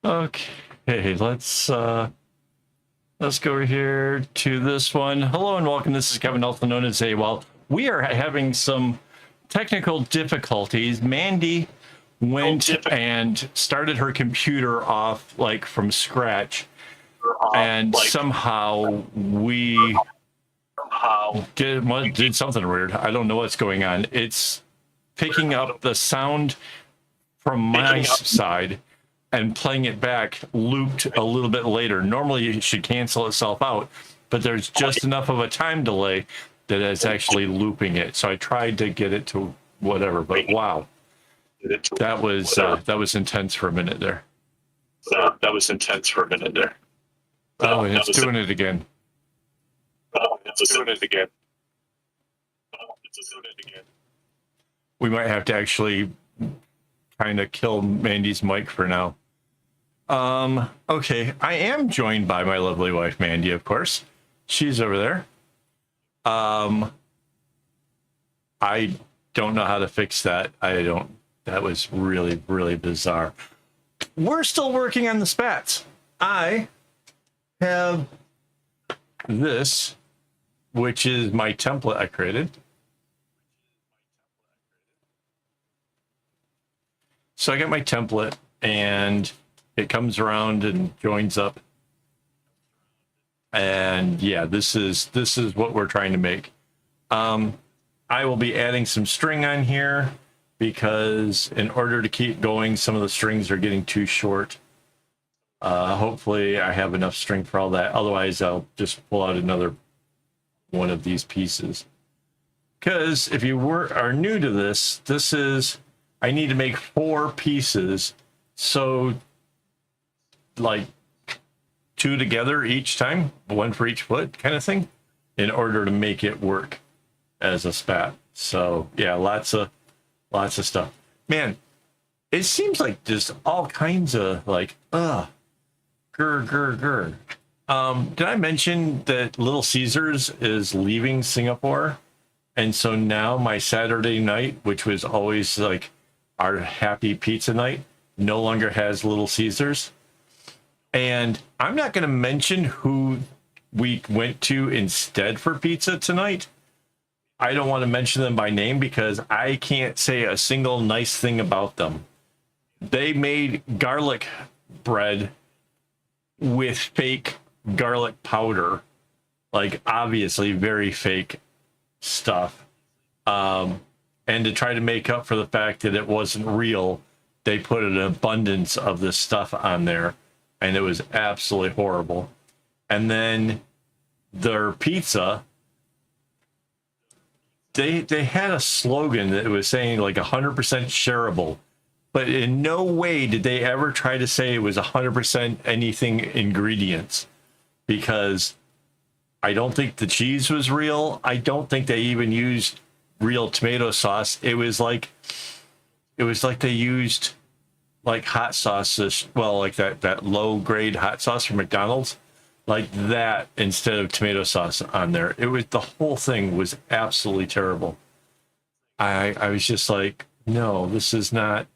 Okay, let's go over here to this one. Hello and welcome. This is Kevin, also known as AKAAWOL. We are having some technical difficulties. Mandy went and started her computer off like from scratch, and somehow we did something weird. I don't know what's going on. It's picking up the sound from my side and playing it back looped a little bit later. Normally it should cancel itself out, but there's just enough of a time delay that it's actually looping it. So I tried to get it to whatever, but wow, that was intense for a minute there. That was intense for a minute there. Oh, and it's doing it again. It's doing it again. We might have to actually kind of kill Mandy's mic for now. Okay, I am joined by my lovely wife, Mandy, of course. She's over there. I don't know how to fix that. That was really, really bizarre. We're still working on the spats. I have this, which is my template I created. So I got my template and it comes around and joins up. And yeah, this is what we're trying to make. I will be adding some string on here because in order to keep going, some of the strings are getting too short. Hopefully I have enough string for all that. Otherwise I'll just pull out another one of these pieces. Because if you are new to this, I need to make 4 pieces. So like 2 together each time, 1 for each foot kind of thing, in order to make it work as a spat. So yeah, lots of stuff. Man, it seems like just all kinds of like, grr. Did I mention that Little Caesars is leaving Singapore? And so now my Saturday night, which was always like our happy pizza night, no longer has Little Caesars. And I'm not going to mention who we went to instead for pizza tonight. I don't want to mention them by name because I can't say a single nice thing about them. They made garlic bread with fake garlic powder, like obviously very fake stuff. And to try to make up for the fact that it wasn't real, they put an abundance of this stuff on there, and it was absolutely horrible. And then their pizza, they had a slogan that was saying like 100% shareable, but in no way did they ever try to say it was 100% anything ingredients, because I don't think the cheese was real. I don't think they even used real tomato sauce. It was like they used like hot sauces, well, like that low grade hot sauce from McDonald's, like that instead of tomato sauce on there. It was, the whole thing was absolutely terrible. I was just like, no, this is not.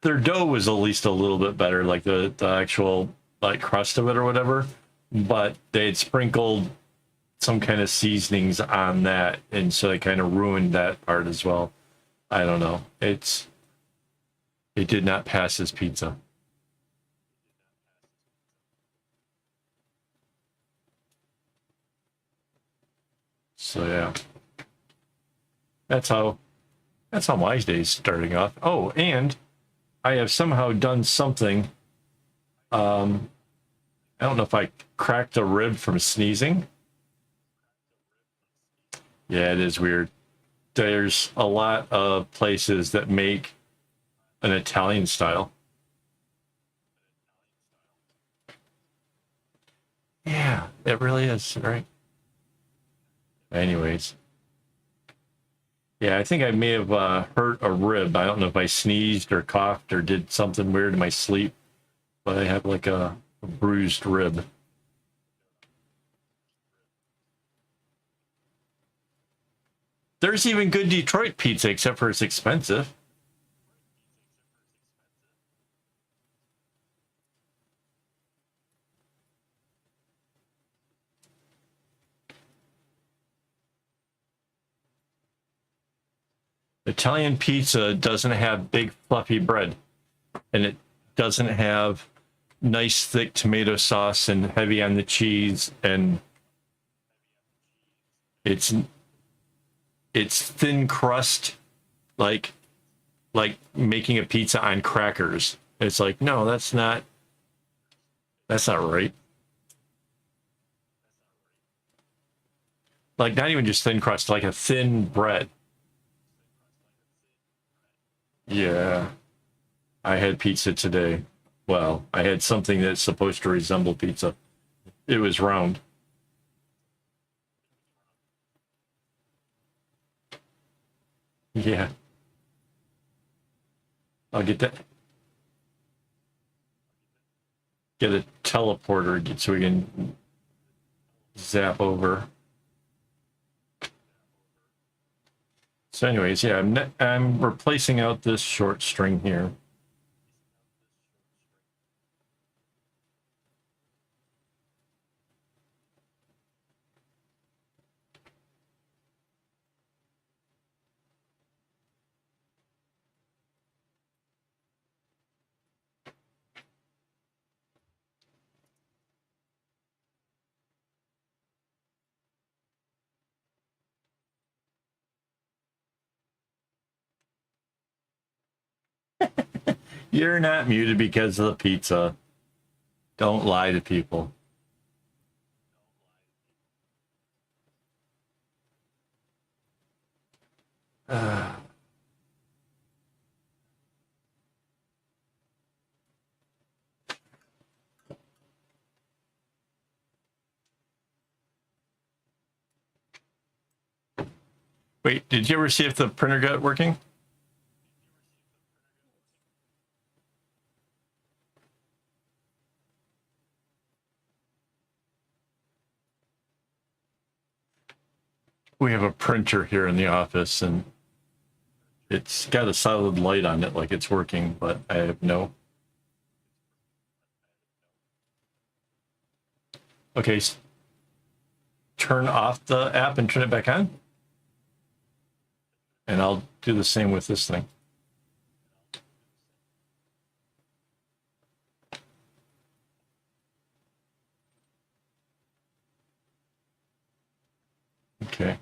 Their dough was at least a little bit better, like the actual like crust of it or whatever, but they had sprinkled some kind of seasonings on that, and so they kind of ruined that part as well. I don't know. It did not pass as pizza. So yeah, that's how my day's starting off. Oh, and I have somehow done something. I don't know if I cracked a rib from sneezing. Yeah, it is weird. There's a lot of places that make an Italian style. Yeah, it really is, right? Anyways. Yeah, I think I may have hurt a rib. I don't know if I sneezed or coughed or did something weird in my sleep, but I have like a bruised rib. There's even good Detroit pizza, except for it's expensive. Italian pizza doesn't have big fluffy bread, and it doesn't have nice thick tomato sauce and heavy on the cheese, and it's thin crust, like making a pizza on crackers. It's like, no, that's not right. Like, not even just thin crust, like a thin bread. Yeah, I had pizza today. Well, I had something that's supposed to resemble pizza. It was round. Yeah, I'll get that. Get a teleporter so we can zap over. So, anyways, yeah, I'm replacing out this short string here. You're not muted because of the pizza. Don't lie to people. Wait, did you ever see if the printer got working? We have a printer here in the office, and it's got a solid light on it like it's working, but I have no. Okay, turn off the app and turn it back on. And I'll do the same with this thing. Okay.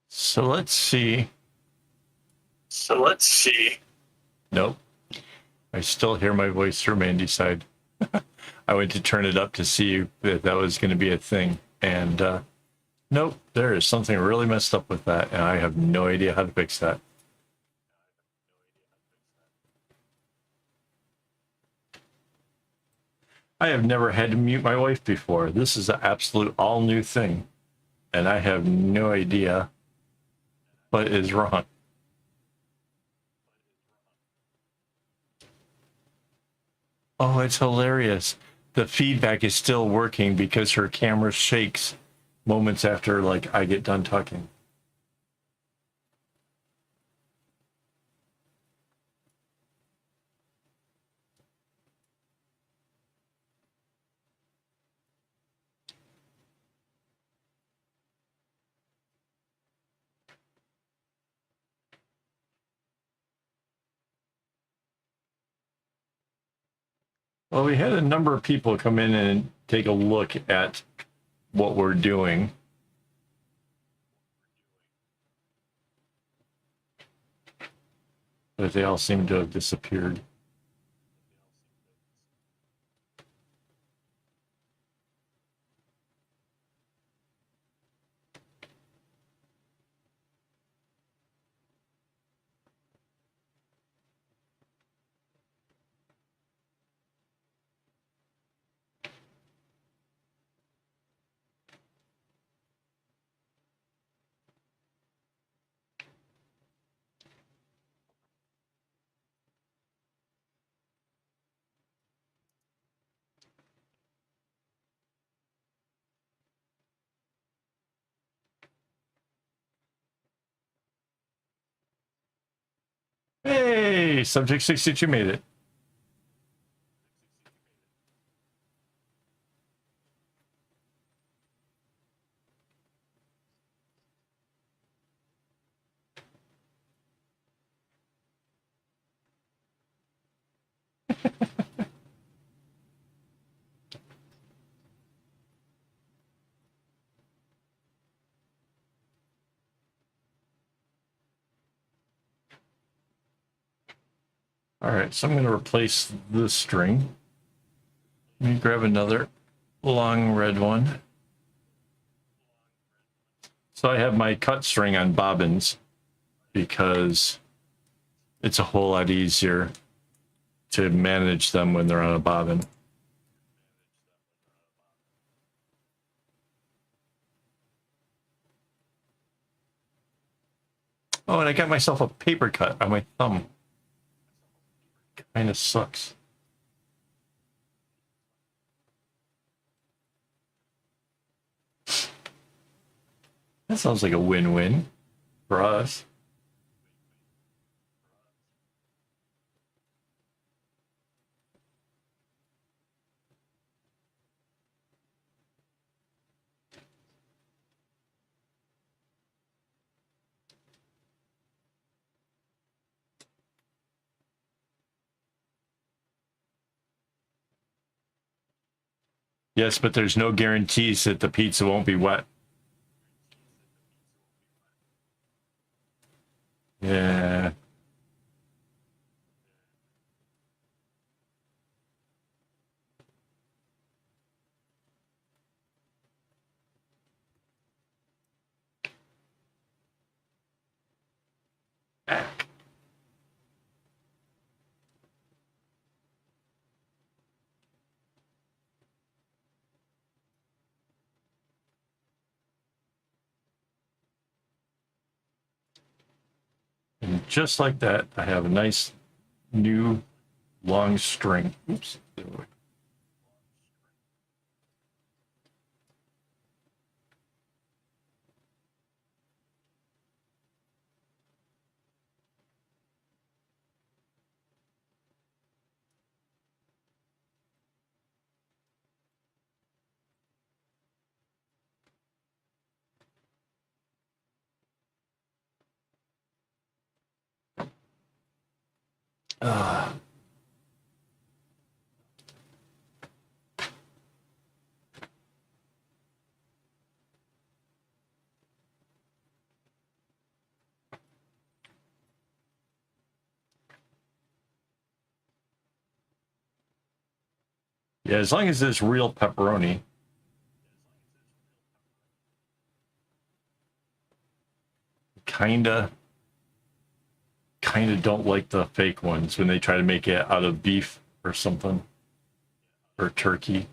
So let's see. Nope. I still hear my voice through Mandy's side. I went to turn it up to see if that was going to be a thing. And nope, there is something really messed up with that. And I have no idea how to fix that. I have never had to mute my wife before. This is an absolute all new thing. And I have no idea what is wrong. Oh, it's hilarious. The feedback is still working because her camera shakes moments after like I get done talking. Well, we had a number of people come in and take a look at what we're doing. But they all seem to have disappeared. Okay, subject 6 you made it. All right, so I'm going to replace this string. Let me grab another long red one. So I have my cut string on bobbins because it's a whole lot easier to manage them when they're on a bobbin. Oh, and I got myself a paper cut on my thumb. Kind of sucks. That sounds like a win-win for us. Yes, but there's no guarantees that the pizza won't be wet. Yeah. And just like that, I have a nice new long string. Oops. Yeah, as long as it's real pepperoni. Kinda don't like the fake ones when they try to make it out of beef or something, or turkey.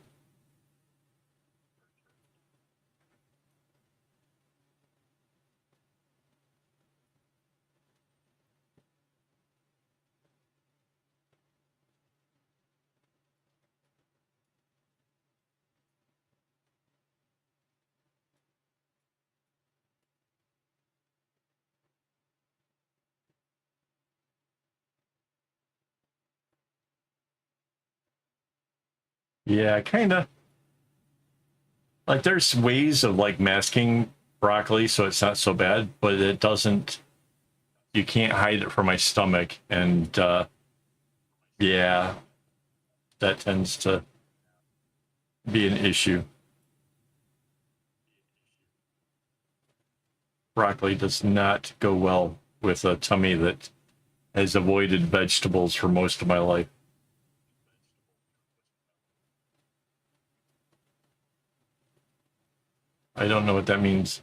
Yeah, kind of. Like there's ways of like masking broccoli so it's not so bad, but it doesn't. You can't hide it from my stomach, and yeah, that tends to be an issue. Broccoli does not go well with a tummy that has avoided vegetables for most of my life. I don't know what that means.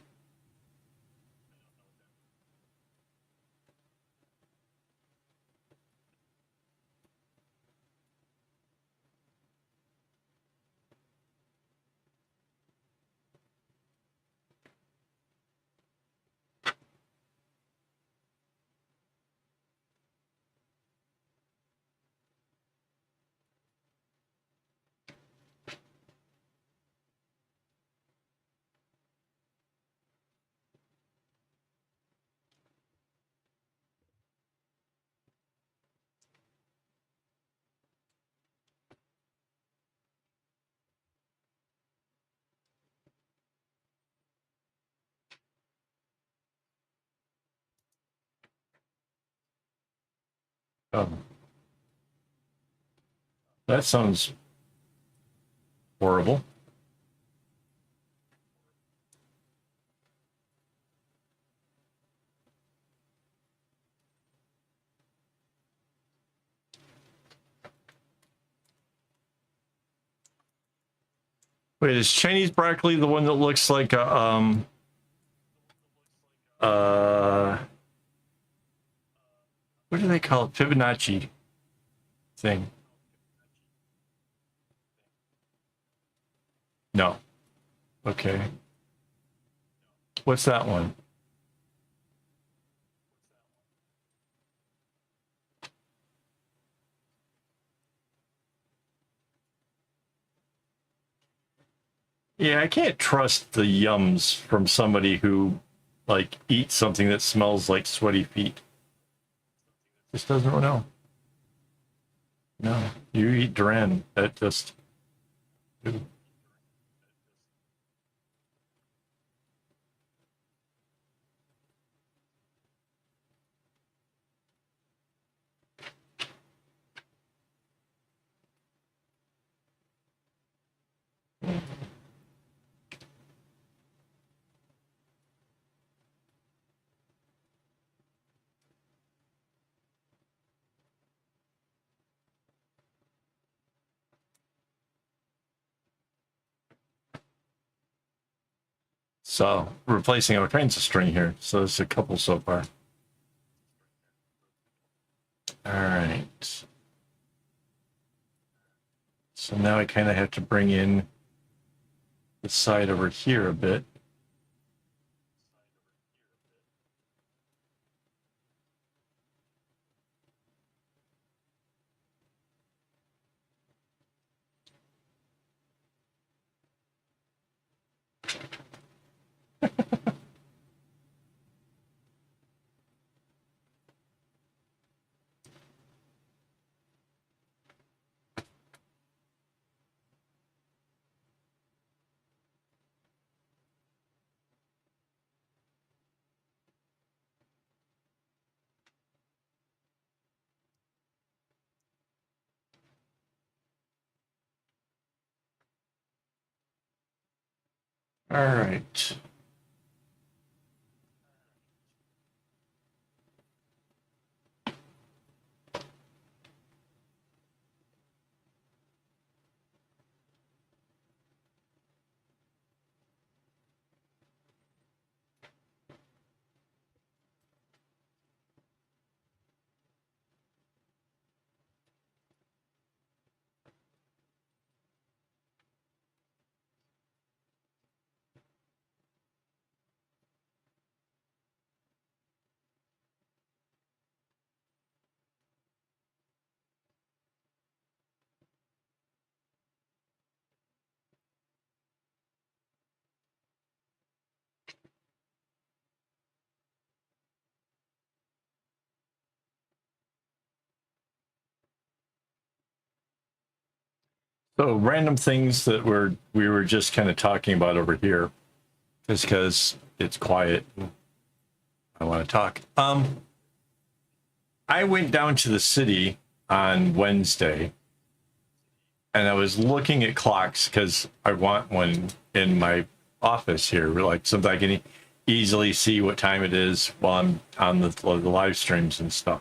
Oh, that sounds horrible. Wait, is Chinese broccoli the one that looks like a what do they call it? Fibonacci thing? No. Okay. What's that one? Yeah, I can't trust the yums from somebody who like eats something that smells like sweaty feet. Just doesn't know. No, you eat Duran. That just. So replacing all kinds of string here. So there's a couple so far. All right. So now I kind of have to bring in the side over here a bit. All right. So random things that we were just kind of talking about over here, just because it's quiet. I want to talk. I went down to the city on Wednesday, and I was looking at clocks because I want one in my office here, like something I can easily see what time it is while I'm on the live streams and stuff.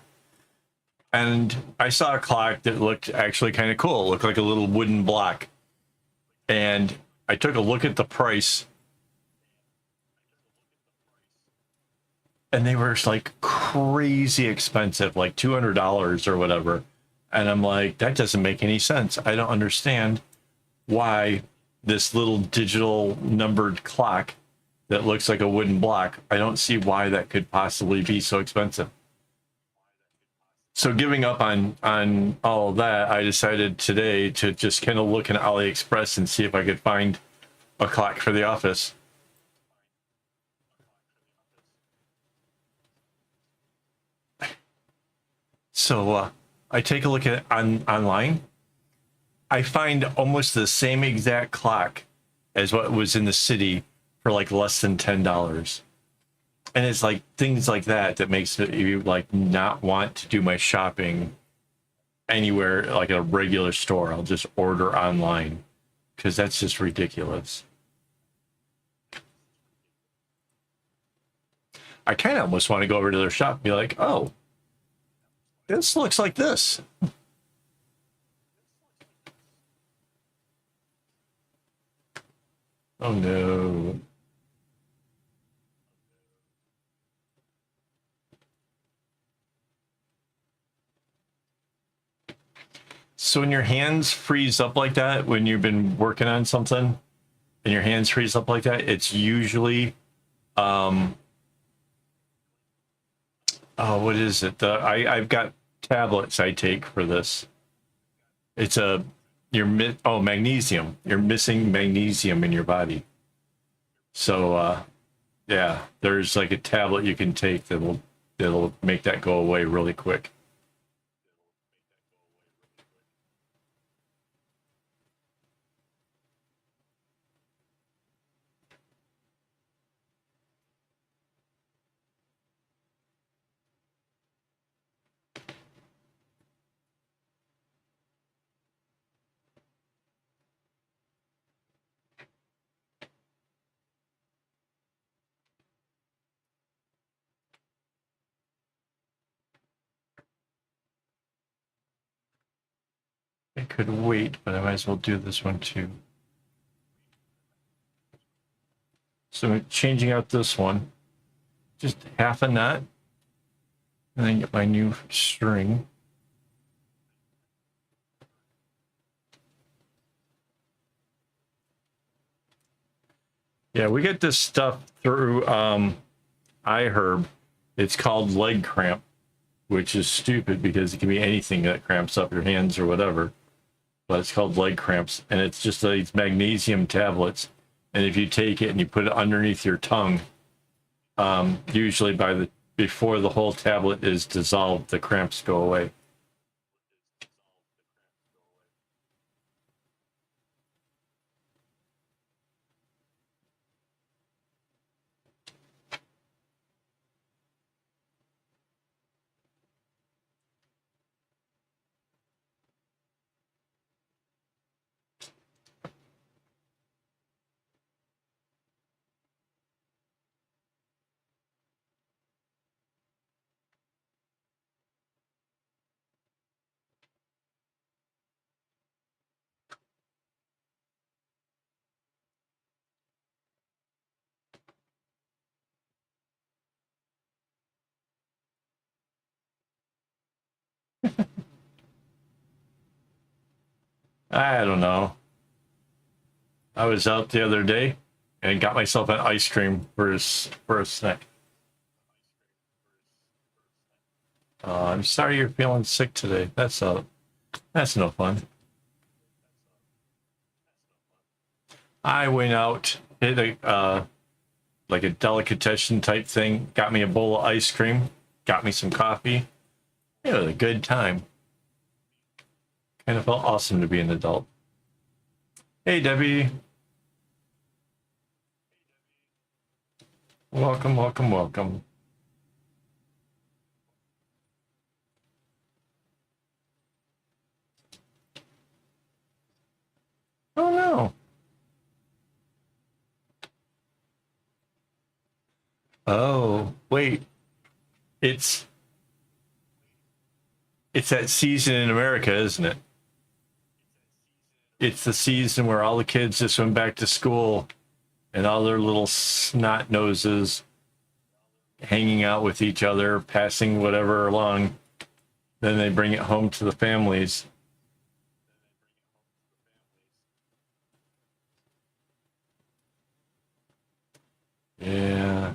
And I saw a clock that looked actually kind of cool. It looked like a little wooden block. And I took a look at the price, and they were like crazy expensive, like $200 or whatever. And I'm like, that doesn't make any sense. I don't understand why this little digital numbered clock that looks like a wooden block, I don't see why that could possibly be so expensive. So giving up on all of that, I decided today to just kind of look in AliExpress and see if I could find a clock for the office. So I take a look at it online. I find almost the same exact clock as what was in the city for like less than $10. And it's like things like that that makes you like not want to do my shopping anywhere like a regular store. I'll just order online because that's just ridiculous. I kind of almost want to go over to their shop and be like, oh, this looks like this. Oh no. So when your hands freeze up like that, when you've been working on something and your hands freeze up like that, it's usually, oh, what is it? I've got tablets I take for this. It's magnesium. You're missing magnesium in your body. So, yeah, there's like a tablet you can take that'll make that go away really quick. I could wait, but I might as well do this one too. So I'm changing out this one, just half a knot, and then get my new string. Yeah, we get this stuff through iHerb. It's called leg cramp, which is stupid because it can be anything that cramps up your hands or whatever. But it's called leg cramps, and it's just these magnesium tablets. And if you take it and you put it underneath your tongue, usually before the whole tablet is dissolved, the cramps go away. I don't know. I was out the other day and got myself an ice cream for a snack. I'm sorry you're feeling sick today. That's no fun. I went out, hit a like a delicatessen type thing, got me a bowl of ice cream, got me some coffee. It was a good time. Kind of felt awesome to be an adult. Hey, Debbie. Welcome, welcome, welcome. Oh no. Oh, wait. It's that season in America, isn't it? It's the season where all the kids just went back to school and all their little snot noses hanging out with each other, passing whatever along. Then they bring it home to the families. Yeah.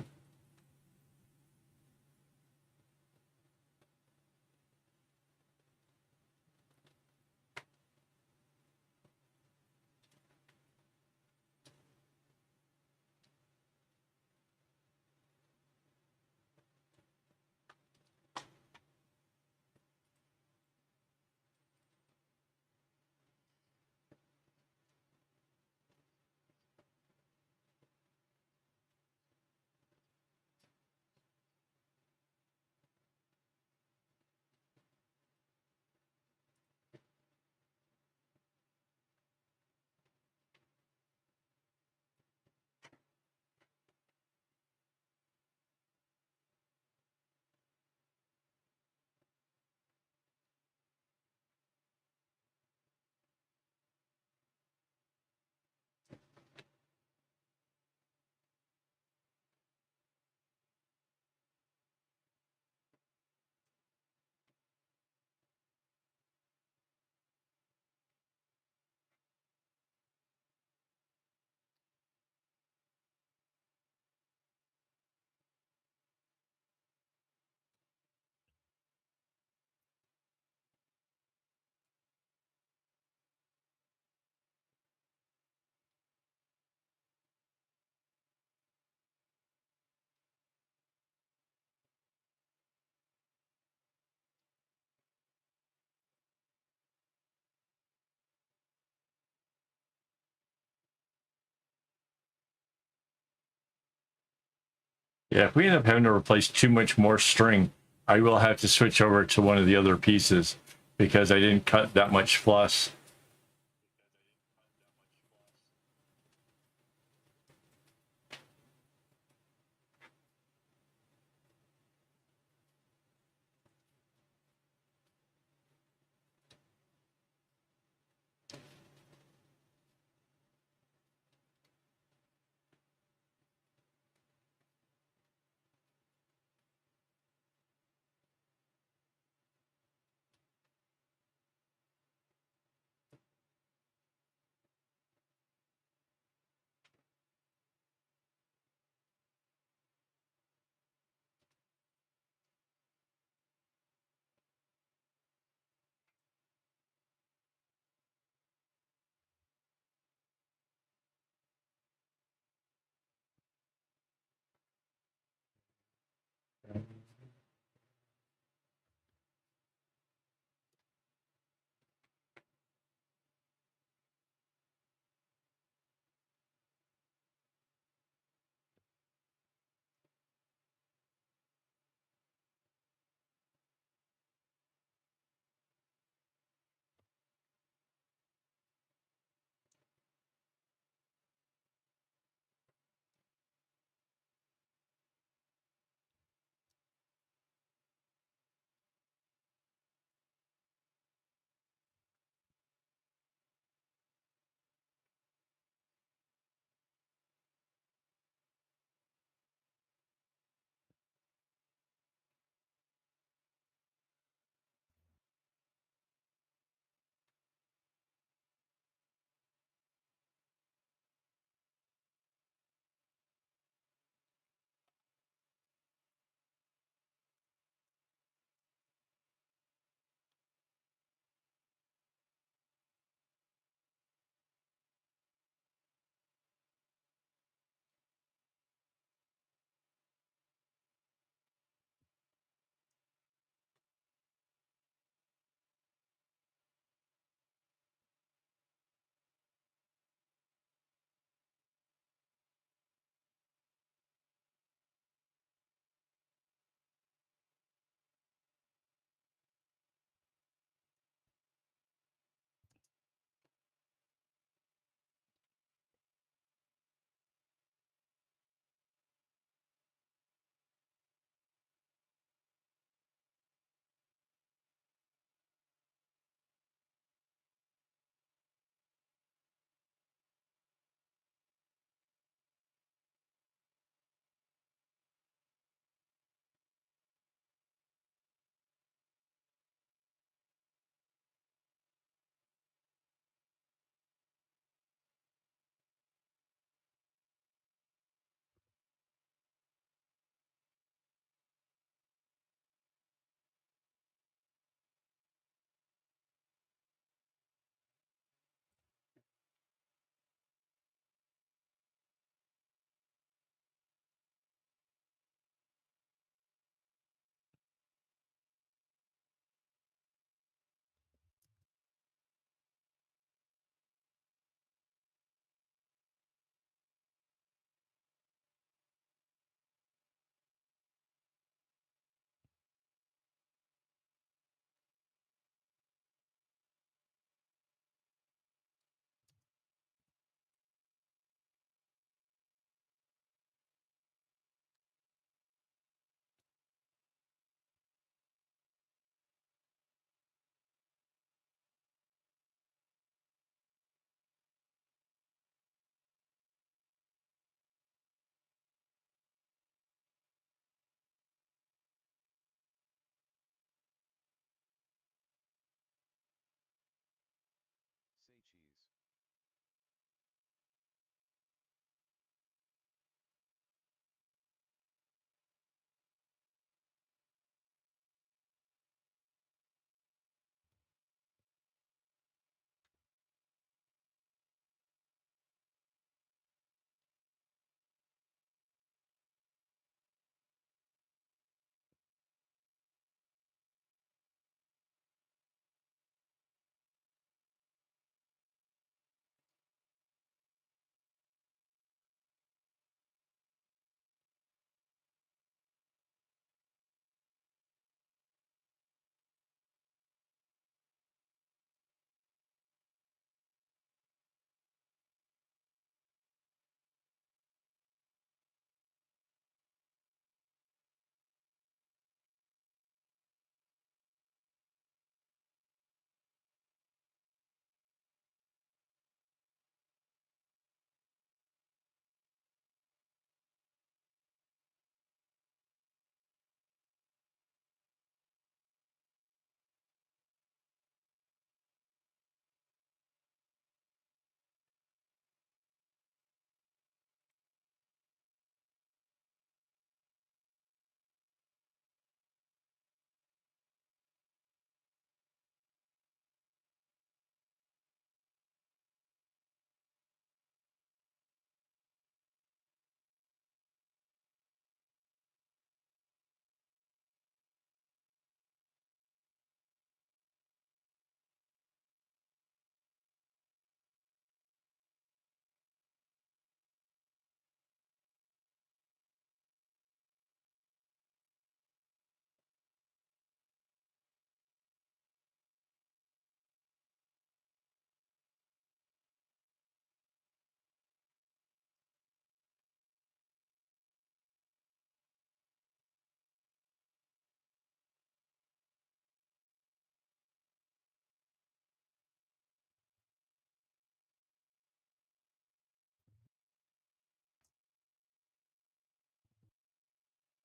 Yeah, if we end up having to replace too much more string, I will have to switch over to one of the other pieces because I didn't cut that much floss.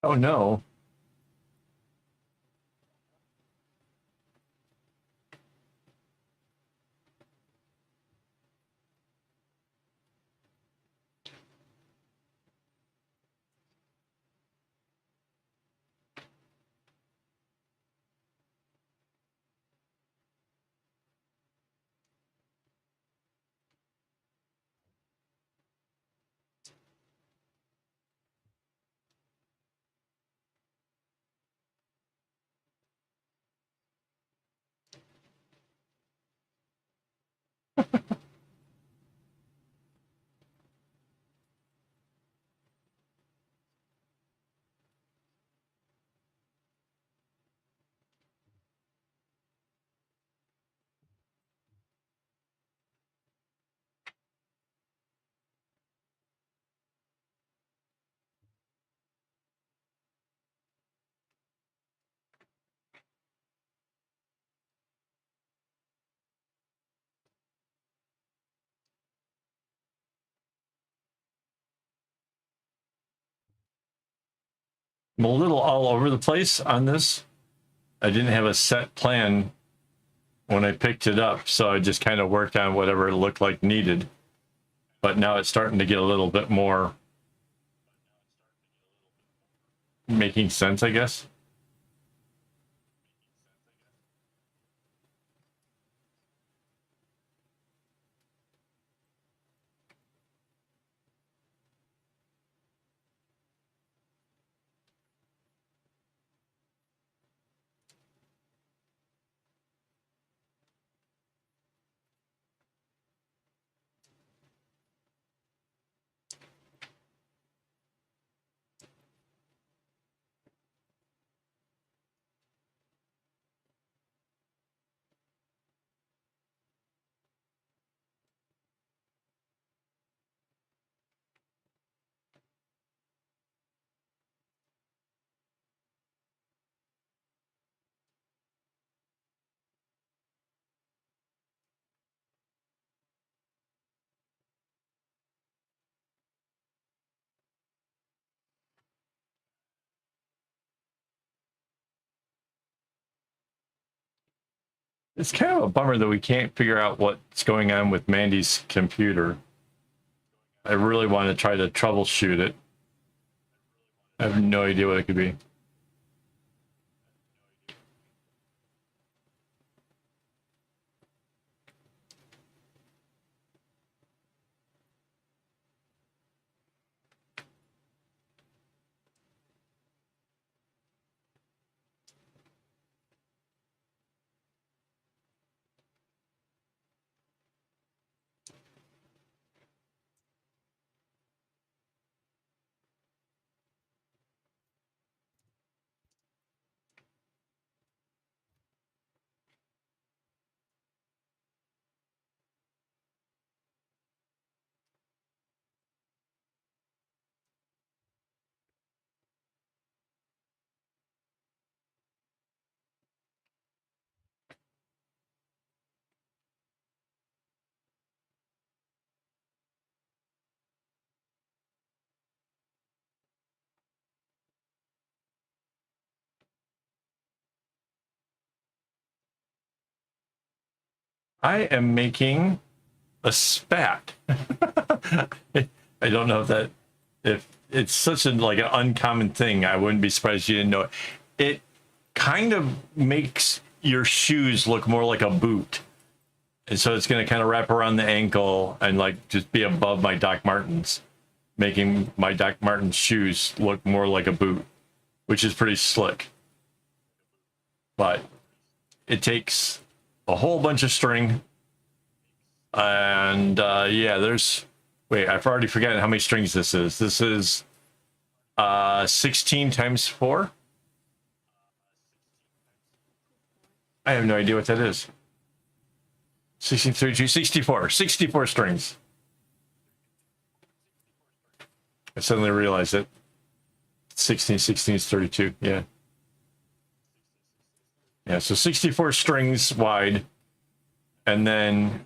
Oh no. I'm a little all over the place on this. I didn't have a set plan when I picked it up, so I just kind of worked on whatever it looked like needed. But now it's starting to get a little bit more making sense, I guess. It's kind of a bummer that we can't figure out what's going on with Mandy's computer. I really want to try to troubleshoot it. I have no idea what it could be. I am making a spat. I don't know if it's such a like an uncommon thing. I wouldn't be surprised you didn't know it. It kind of makes your shoes look more like a boot. And so it's going to kind of wrap around the ankle and like just be above my Doc Martens, making my Doc Martens shoes look more like a boot, which is pretty slick. But it takes a whole bunch of string. And yeah, wait, I've already forgotten how many strings this is. This is 16 times 4. I have no idea what that is. 16, 32, 64. 64 strings. I suddenly realized that 16 is 32. Yeah. Yeah, so 64 strings wide. And then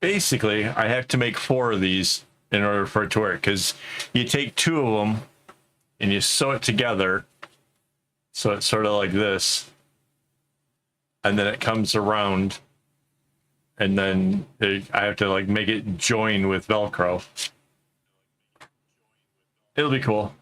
basically I have to make 4 of these in order for it to work, because you take 2 of them and you sew it together. So it's sort of like this. And then it comes around. And then I have to like make it join with Velcro. It'll be cool.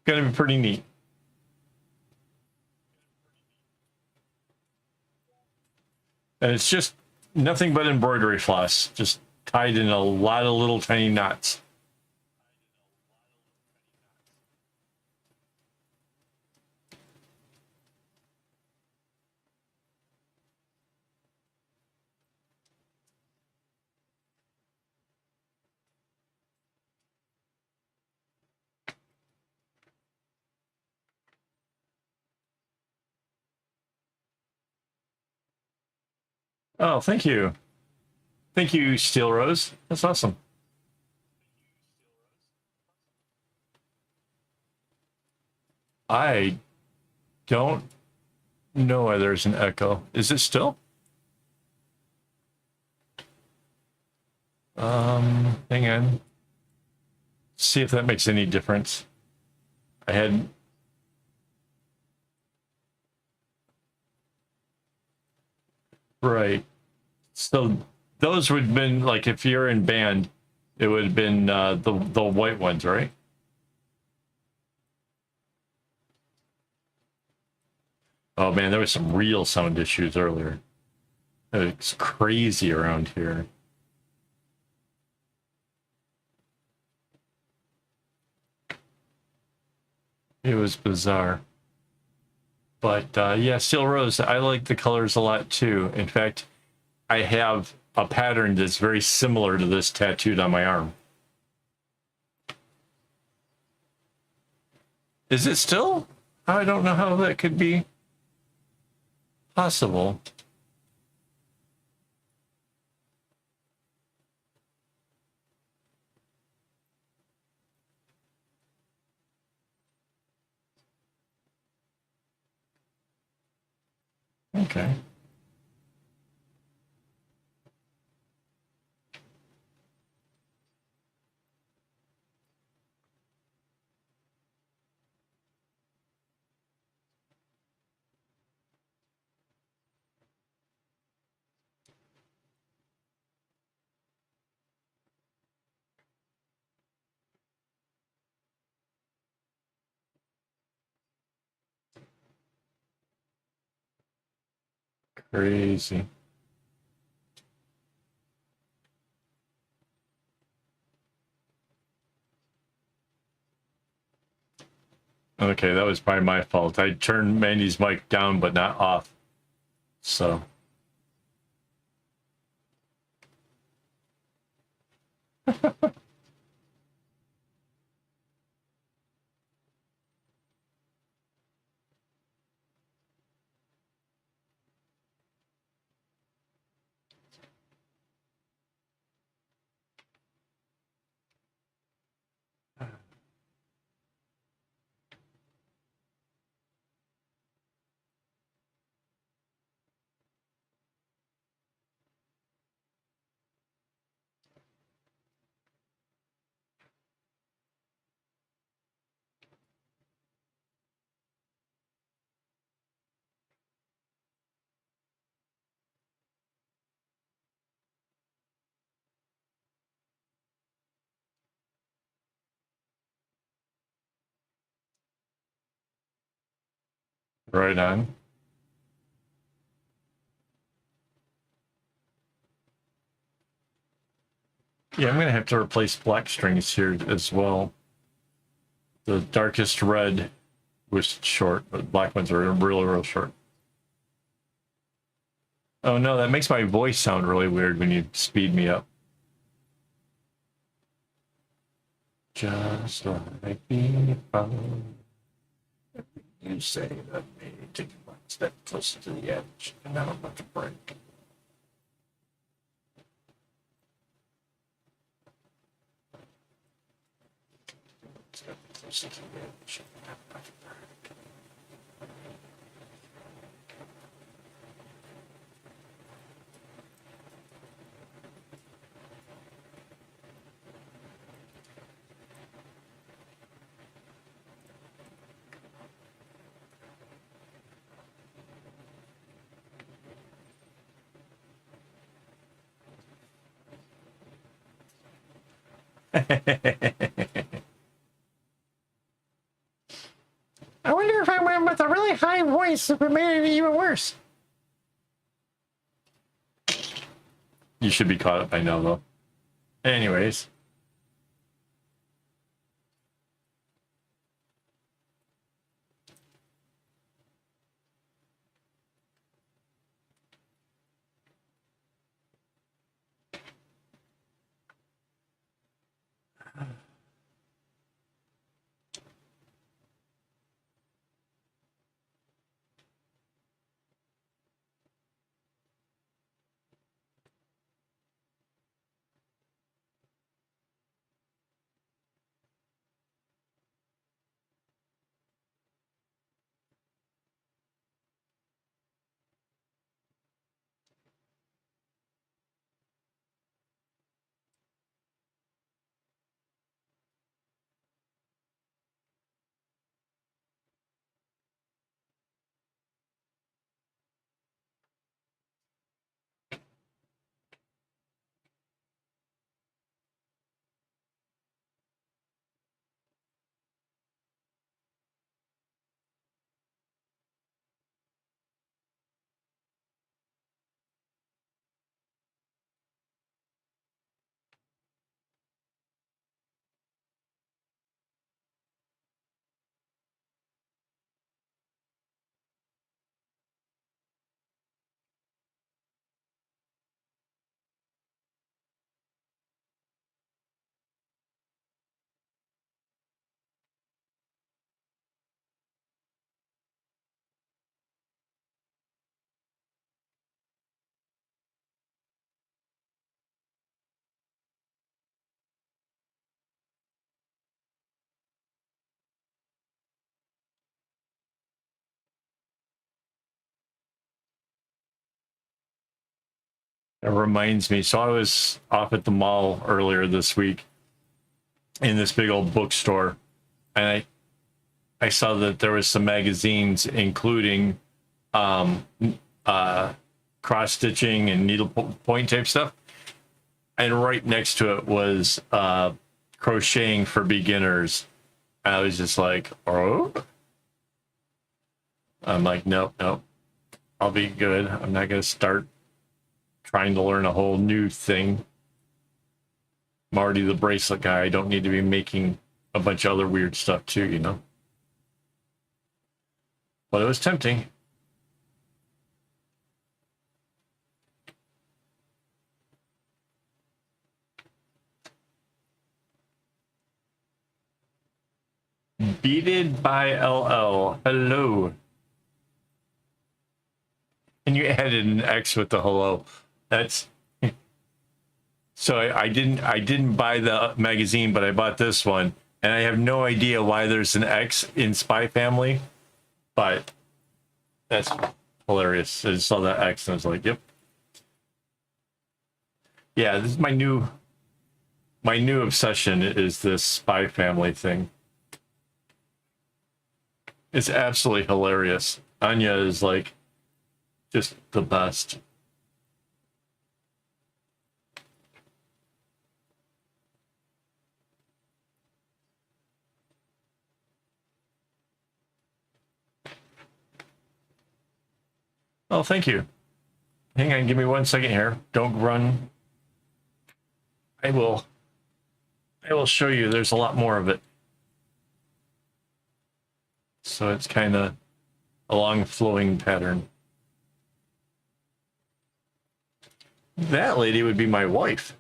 Gonna be pretty neat. And it's just nothing but embroidery floss, just tied in a lot of little tiny knots. Oh, thank you. Thank you, Steel Rose. That's awesome. I don't know why there's an echo. Is it still? Hang on. See if that makes any difference. I had right. So those would have been like if you're in band, it would have been the white ones, right? Oh man, there was some real sound issues earlier. It's crazy around here. It was bizarre. But yeah, Steel Rose, I like the colors a lot too. In fact, I have a pattern that's very similar to this tattooed on my arm. Is it still? I don't know how that could be possible. Okay. Crazy. Okay, that was probably my fault. I turned Mandy's mic down, but not off. So. Right on. Yeah, I'm going to have to replace black strings here as well. The darkest red was short, but black ones are real short. Oh no, that makes my voice sound really weird when you speed me up. Just like before. You say that me, take one step closer to the edge, and I'm about to break. Step closer to the edge, and I'm about to break. I wonder if I went with a really high voice if it made it even worse. You should be caught up by now, though. Anyways. It reminds me. So I was off at the mall earlier this week in this big old bookstore, and I saw that there was some magazines, including cross stitching and needle point type stuff, and right next to it was crocheting for beginners. And I was just like, oh. I'm like, nope, I'll be good. I'm not gonna start trying to learn a whole new thing. I'm already the bracelet guy. I don't need to be making a bunch of other weird stuff too, you know? But it was tempting. Beated by LL. Hello. And you added an X with the hello. That's so I didn't buy the magazine, but I bought this one, and I have no idea why there's an X in Spy Family, but that's hilarious. I just saw that X and I was like, yep. Yeah, this is my new obsession is this Spy Family thing. It's absolutely hilarious. Anya is like just the best. Oh, thank you. Hang on, give me 1 second here. Don't run. I will show you. There's a lot more of it. So it's kind of a long flowing pattern. That lady would be my wife.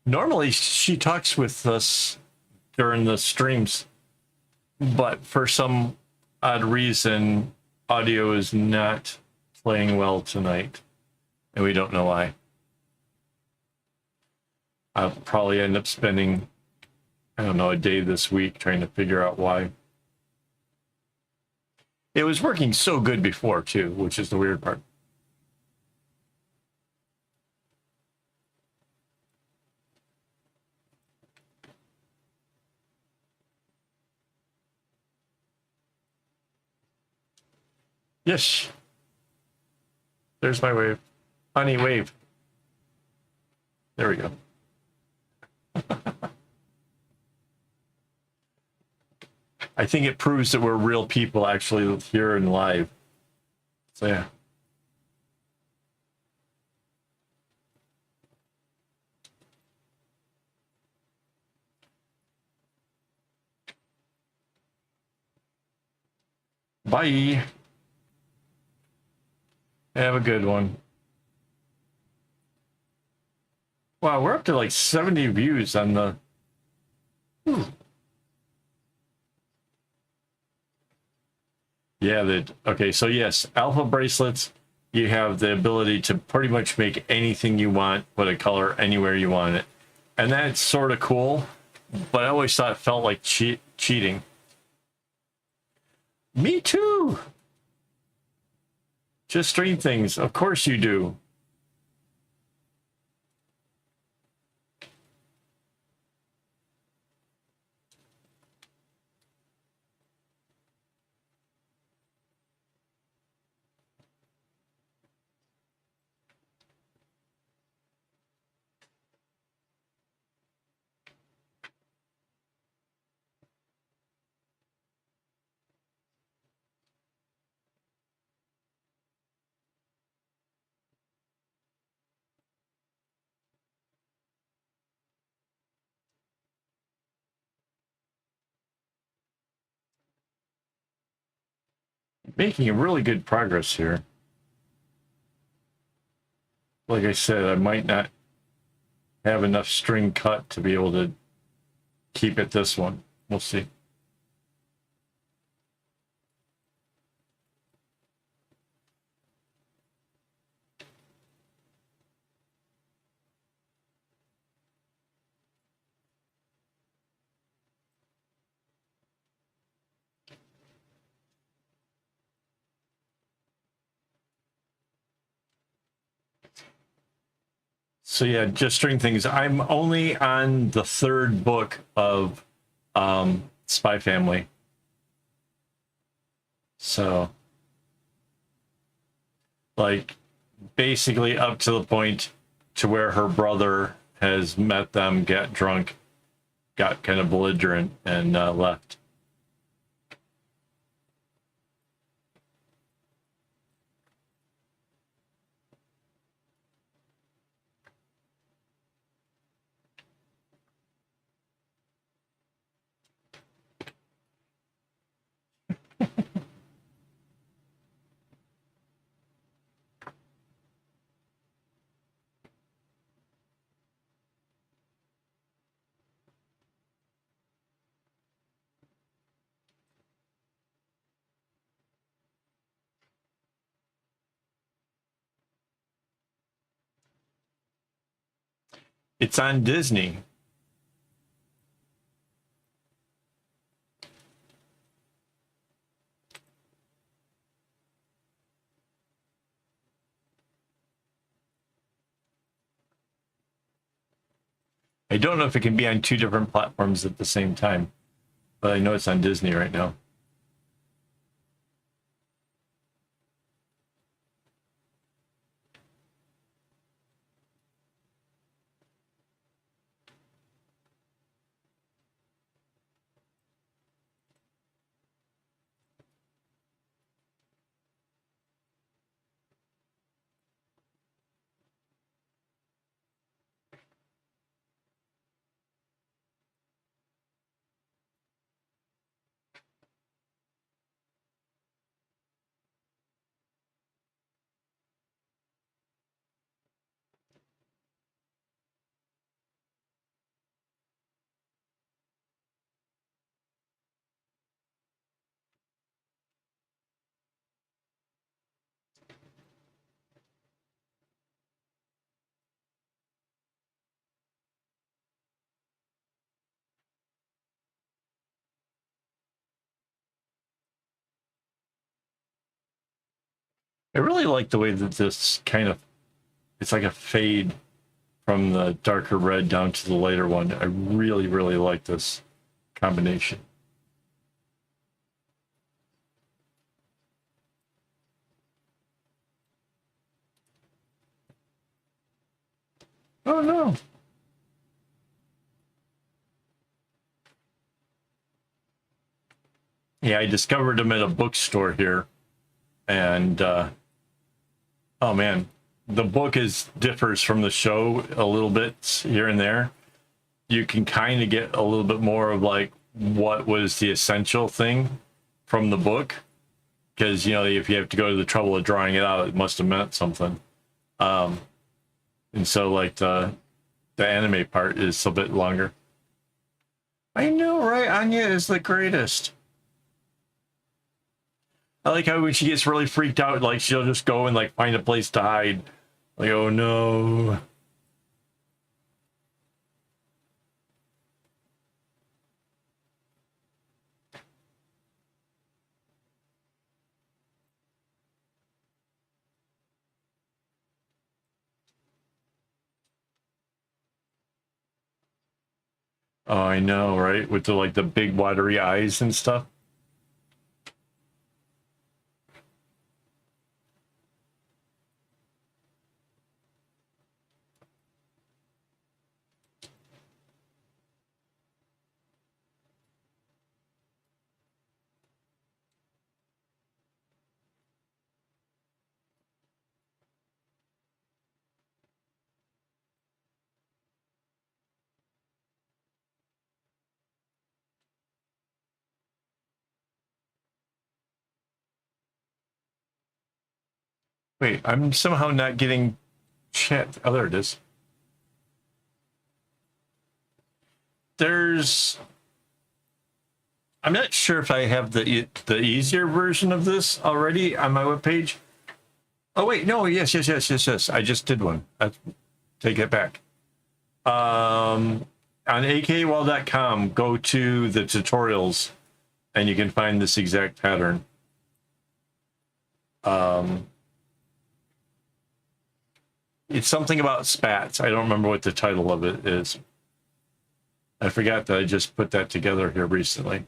Normally she talks with us during the streams, but for some odd reason, audio is not playing well tonight, and we don't know why. I'll probably end up spending, I don't know, a day this week trying to figure out why. It was working so good before too, which is the weird part. Yes. There's my wave. Honey wave. There we go. I think it proves that we're real people actually here and live. So yeah. Bye. Have a good one. Wow, we're up to like 70 views on the. Yeah, that okay, so yes, alpha bracelets, you have the ability to pretty much make anything you want, put a color anywhere you want it. And that's sort of cool, but I always thought it felt like cheating. Me too. Just stream things. Of course you do. Making really good progress here. Like I said, I might not have enough string cut to be able to keep it this one. We'll see. So yeah, just string things. I'm only on the 3rd book of Spy Family. So like basically up to the point to where her brother has met them, got drunk, got kind of belligerent, and left. It's on Disney. I don't know if it can be on 2 different platforms at the same time, but I know it's on Disney right now. I really like the way that this kind of, it's like a fade from the darker red down to the lighter one. I really, really like this combination. Oh no. Yeah, I discovered them at a bookstore here, and oh man, the book differs from the show a little bit here and there. You can kind of get a little bit more of like what was the essential thing from the book, because you know if you have to go to the trouble of drawing it out, it must have meant something. And so like the anime part is a bit longer. I know, right? Anya is the greatest. I like how when she gets really freaked out, like she'll just go and like find a place to hide. Like, oh no. Oh, I know, right? With the like the big watery eyes and stuff. Wait, I'm somehow not getting chat. Oh, there it is. There's. I'm not sure if I have the easier version of this already on my webpage. Oh wait, no, yes. I just did one. I take it back. On AKAAWOL.com, go to the tutorials, and you can find this exact pattern. It's something about spats. I don't remember what the title of it is. I forgot that I just put that together here recently.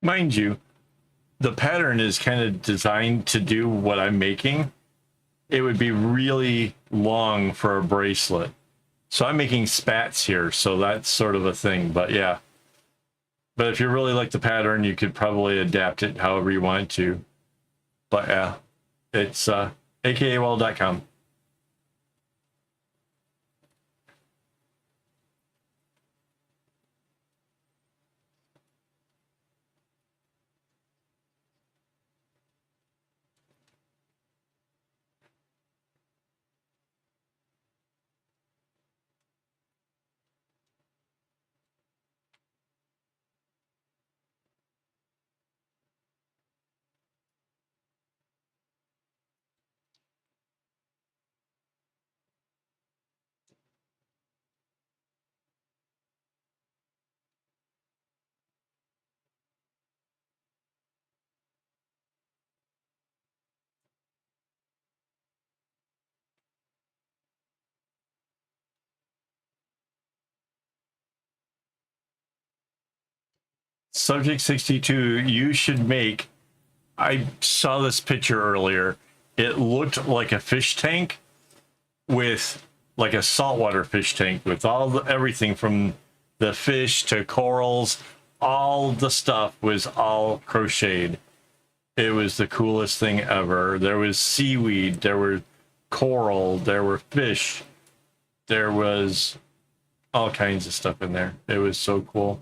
Mind you, the pattern is kind of designed to do what I'm making. It would be really long for a bracelet. So I'm making spats here, so that's sort of a thing, but yeah. But if you really like the pattern, you could probably adapt it however you want to. But yeah, it's AKAAWOL.com. Subject 62, you should make. I saw this picture earlier. It looked like a fish tank with like a saltwater fish tank with everything from the fish to corals. All the stuff was all crocheted. It was the coolest thing ever. There was seaweed, there were coral, there were fish, there was all kinds of stuff in there. It was so cool.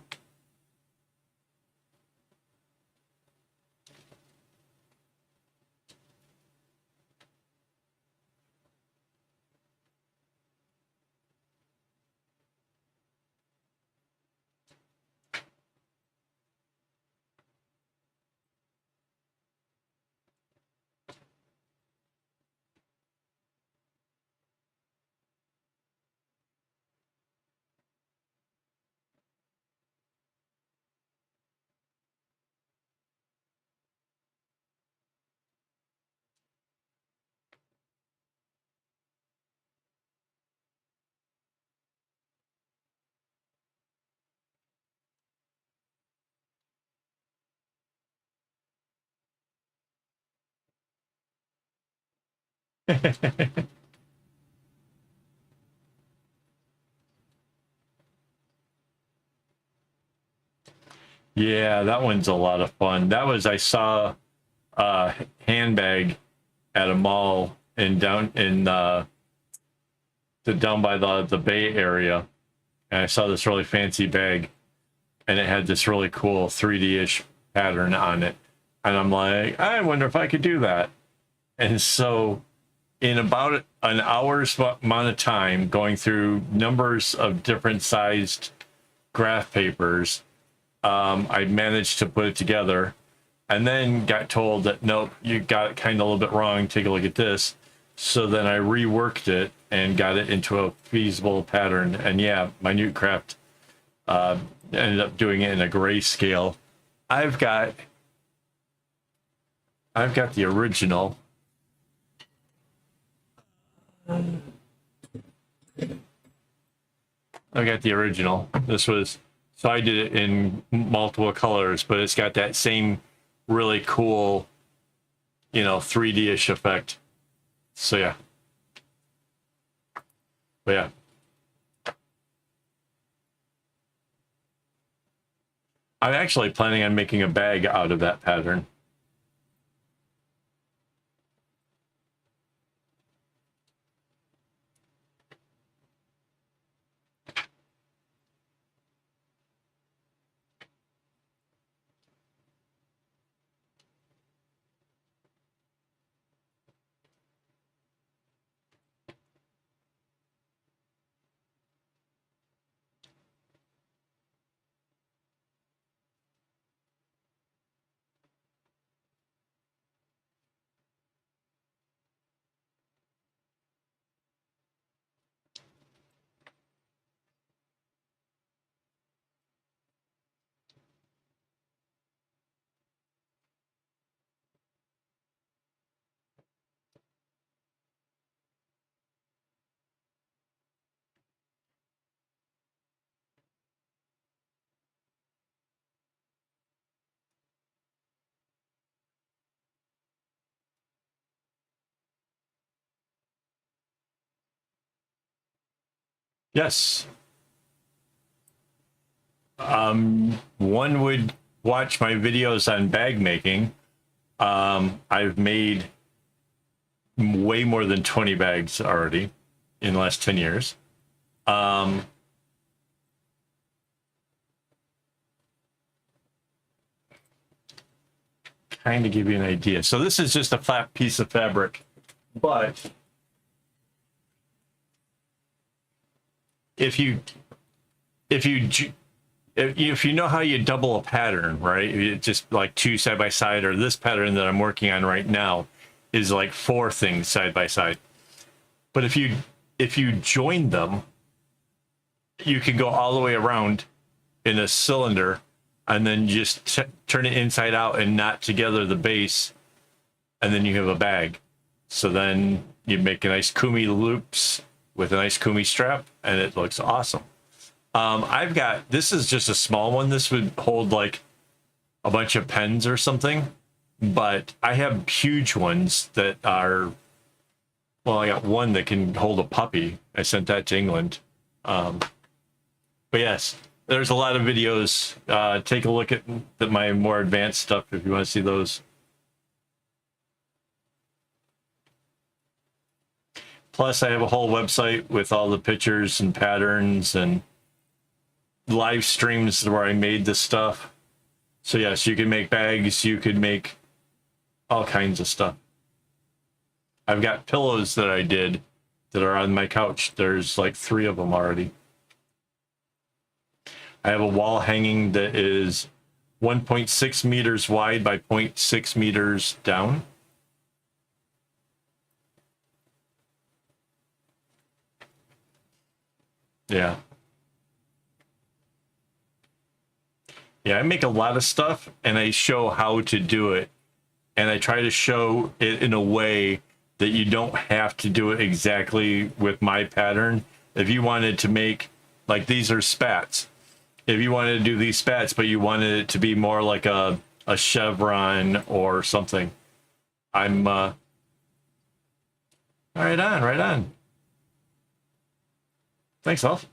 Yeah, that one's a lot of fun. That was, I saw a handbag at a mall down by the Bay Area, and I saw this really fancy bag, and it had this really cool 3D-ish pattern on it, and I'm like, I wonder if I could do that. And so, in about an hour's amount of time, going through numbers of different sized graph papers, I managed to put it together, and then got told that nope, you got it kind of a little bit wrong. Take a look at this. So then I reworked it and got it into a feasible pattern. And yeah, Minute Craft ended up doing it in a grayscale. I've got the original. I got the original. This was, so I did it in multiple colors, but it's got that same really cool, 3D-ish effect. So yeah. But yeah. I'm actually planning on making a bag out of that pattern. Yes. One would watch my videos on bag making. I've made way more than 20 bags already in the last 10 years. Kind of give you an idea. So this is just a flat piece of fabric, but if you know how you double a pattern, right? It's just like two side by side, or this pattern that I'm working on right now is like four things side by side. But if you join them, you can go all the way around in a cylinder, and then just turn it inside out and knot together the base, and then you have a bag. So then you make a nice kumi loops with a nice kumi strap, and it looks awesome. I've got, this is just a small one. This would hold like a bunch of pens or something, but I have huge ones that are, well, I got one that can hold a puppy. I sent that to England. But yes, there's a lot of videos. Take a look at my more advanced stuff if you want to see those. Plus, I have a whole website with all the pictures and patterns and live streams where I made this stuff. So yes, you can make bags, you could make all kinds of stuff. I've got pillows that I did that are on my couch. There's like 3 of them already. I have a wall hanging that is 1.6 meters wide by 0.6 meters down. Yeah. Yeah, I make a lot of stuff and I show how to do it. And I try to show it in a way that you don't have to do it exactly with my pattern. If you wanted to make, like, these are spats. If you wanted to do these spats, but you wanted it to be more like a chevron or something, I'm Right on, right on. Thanks, Elf.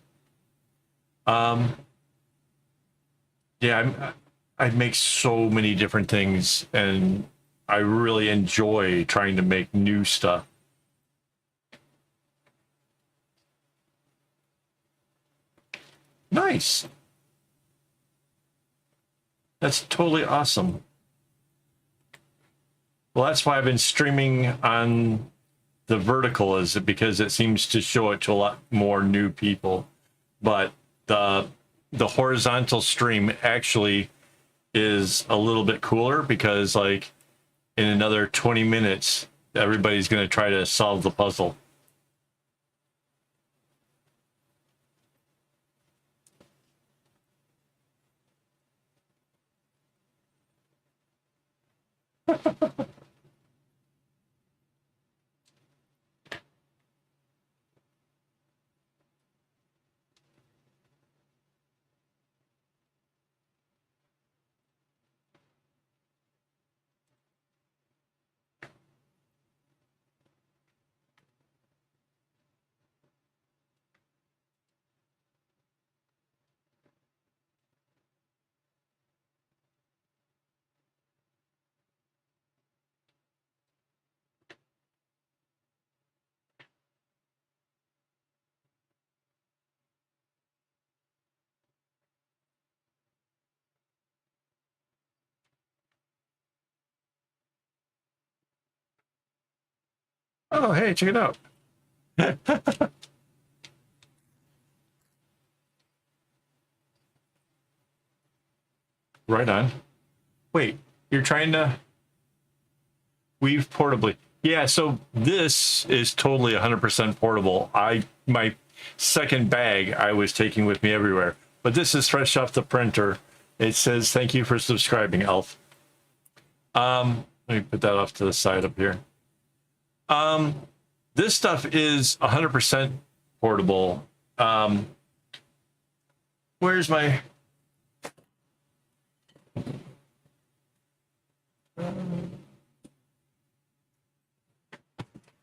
Yeah, I make so many different things, and I really enjoy trying to make new stuff. Nice. That's totally awesome. Well, that's why I've been streaming on the vertical, is because it seems to show it to a lot more new people. But the horizontal stream actually is a little bit cooler because, like, in another 20 minutes, everybody's going to try to solve the puzzle. Oh, hey, check it out. Right on. Wait, you're trying to weave portably. Yeah, so this is totally 100% portable. My second bag I was taking with me everywhere, but this is fresh off the printer. It says, "Thank you for subscribing, Elf." Let me put that off to the side up here. This stuff is 100% portable. Where's my...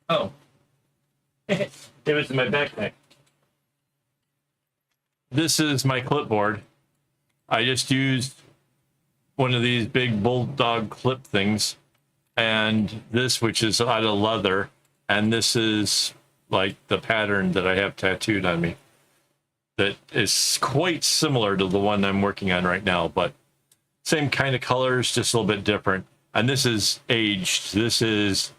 Oh. It was in my backpack. This is my clipboard. I just used one of these big bulldog clip things, and this, which is out of leather, and this is like the pattern that I have tattooed on me. That is quite similar to the one I'm working on right now, but same kind of colors, just a little bit different. And this is aged. This is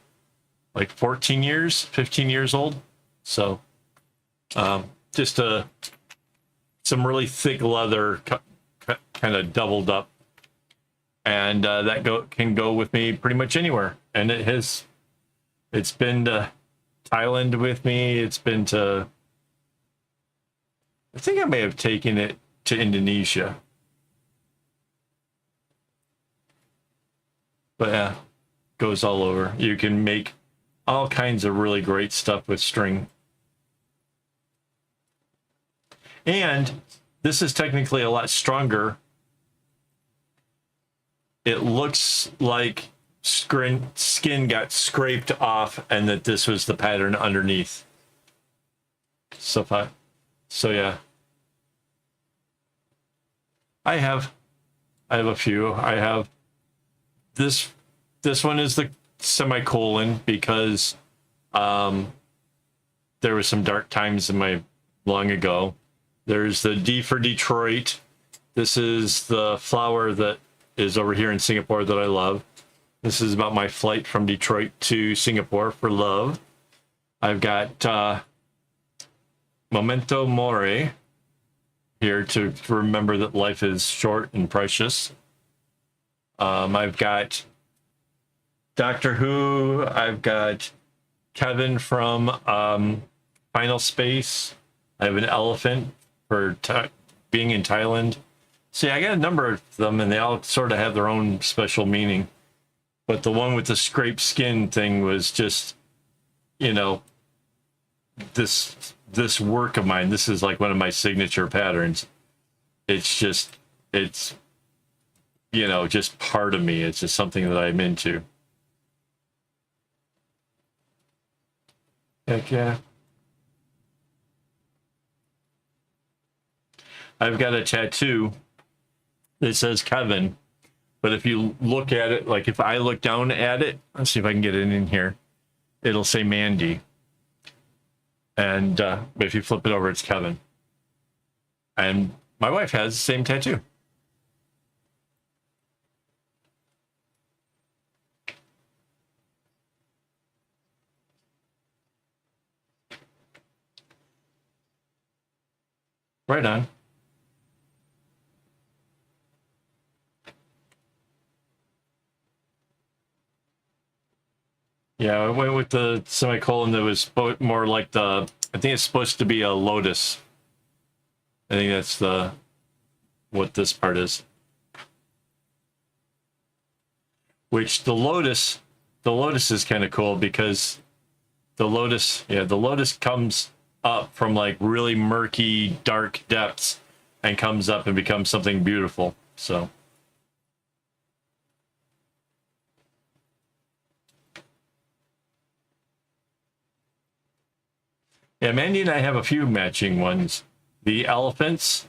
like 14 years, 15 years old. So just some really thick leather, kind of doubled up. And that can go with me pretty much anywhere. And it's been to Thailand with me. It's been to, I think I may have taken it to Indonesia. But yeah, goes all over. You can make all kinds of really great stuff with string. And this is technically a lot stronger. It looks like skin got scraped off and that this was the pattern underneath. So yeah. I have a few. I have this one is the semicolon because there was some dark times in my long ago. There's the D for Detroit. This is the flower that is over here in Singapore that I love. This is about my flight from Detroit to Singapore for love. I've got Memento Mori here to remember that life is short and precious. I've got Doctor Who. I've got Kevin from Final Space. I have an elephant for being in Thailand. See, I got a number of them, and they all sort of have their own special meaning. But the one with the scraped skin thing was just, you know, this work of mine. This is like one of my signature patterns. It's just, you know, just part of me. It's just something that I'm into. Heck yeah. I've got a tattoo that says Kevin, but if you look at it, like if I look down at it, let's see if I can get it in here. It'll say Mandy. And if you flip it over, it's Kevin. And my wife has the same tattoo. Right on. Yeah, I went with the semicolon that was more like the, I think it's supposed to be a lotus. I think that's what this part is. Which the lotus is kind of cool because the lotus comes up from like really murky, dark depths and comes up and becomes something beautiful. So. Yeah, Mandy and I have a few matching ones. The elephants,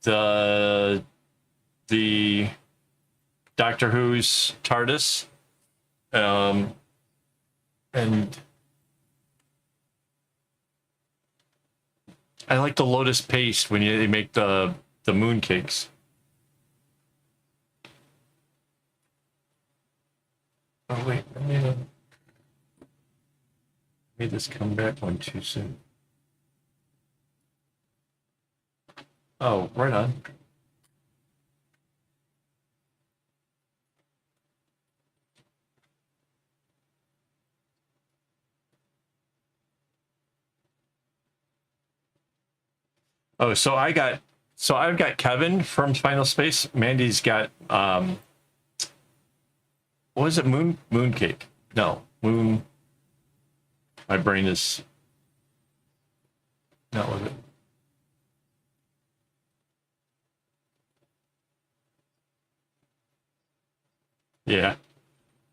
the Doctor Who's TARDIS, and I like the lotus paste when they make the moon cakes. Oh wait, I made this come back one too soon. Oh, right on. Oh, I've got Kevin from Final Space. Mandy's got what was it? Mooncake. No, moon. My brain is not with it. Yeah.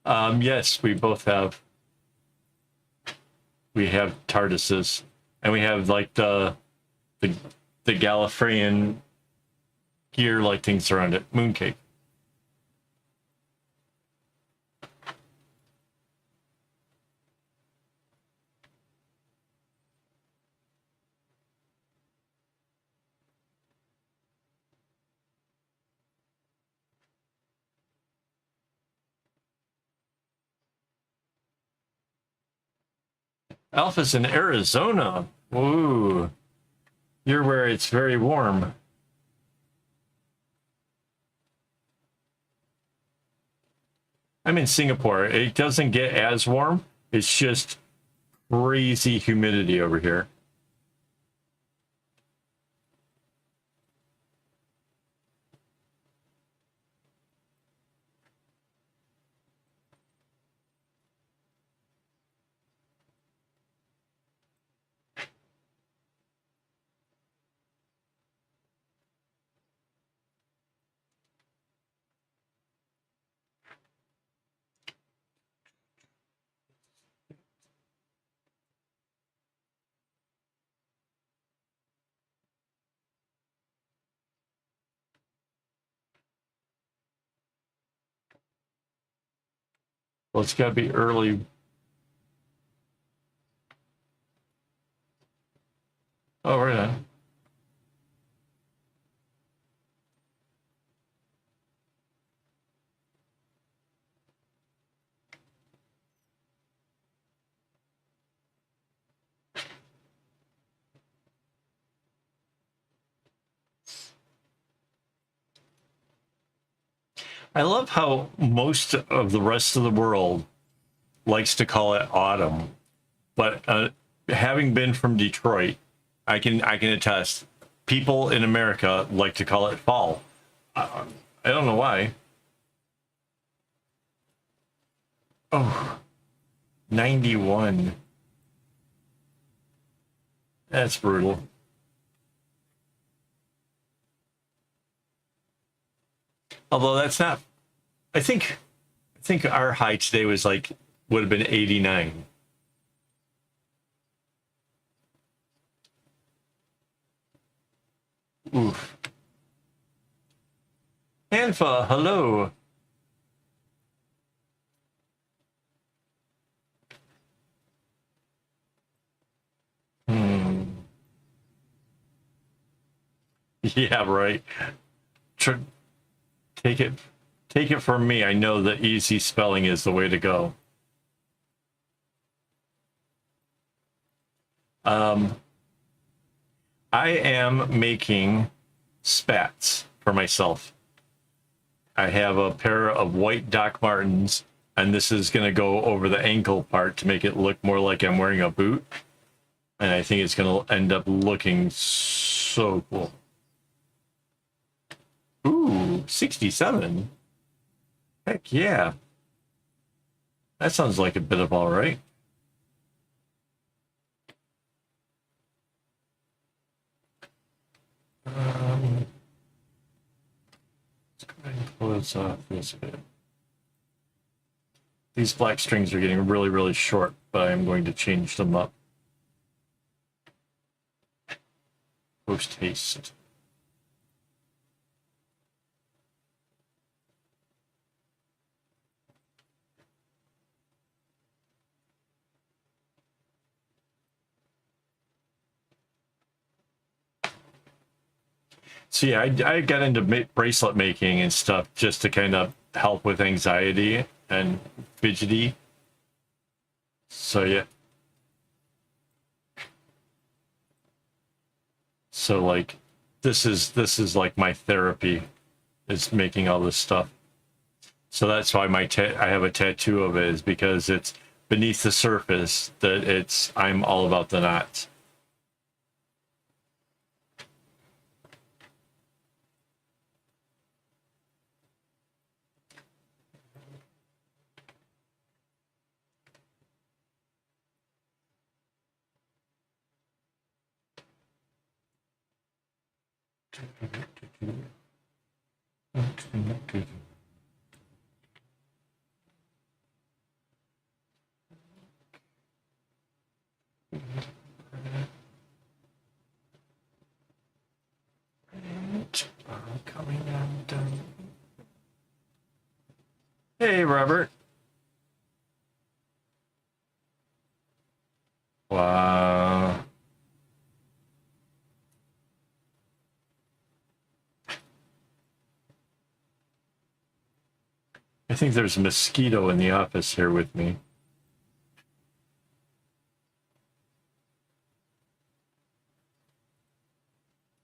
Yes, we both have. We have TARDISes, and we have like the Gallifreyan gear like things around it. Mooncake. Alpha's in Arizona. Ooh. You're where it's very warm. I'm in Singapore. It doesn't get as warm. It's just crazy humidity over here. Well, it's got to be early. Oh, right on. I love how most of the rest of the world likes to call it autumn, but having been from Detroit, I can attest. People in America like to call it fall. I don't know why. Oh, 91. That's brutal. Although that's not. I think our high today was like would have been 89. Oof. Anfa, hello. Hmm. Yeah, right. Tr take it, take it from me. I know that easy spelling is the way to go. Um, I am making spats for myself. I have a pair of white Doc Martens, and this is going to go over the ankle part to make it look more like I'm wearing a boot. And I think it's going to end up looking so cool. Ooh, 67. Heck yeah. That sounds like a bit of all right. Let's go ahead and close off this bit. These black strings are getting really, really short, but I'm going to change them up. Post haste. See, I got into bracelet making and stuff just to kind of help with anxiety and fidgety. So yeah. So like, this is like my therapy, is making all this stuff. So that's why I have a tattoo of it, is because it's beneath the surface that I'm all about the knots. Coming down. Hey, Robert. Wow. I think there's a mosquito in the office here with me.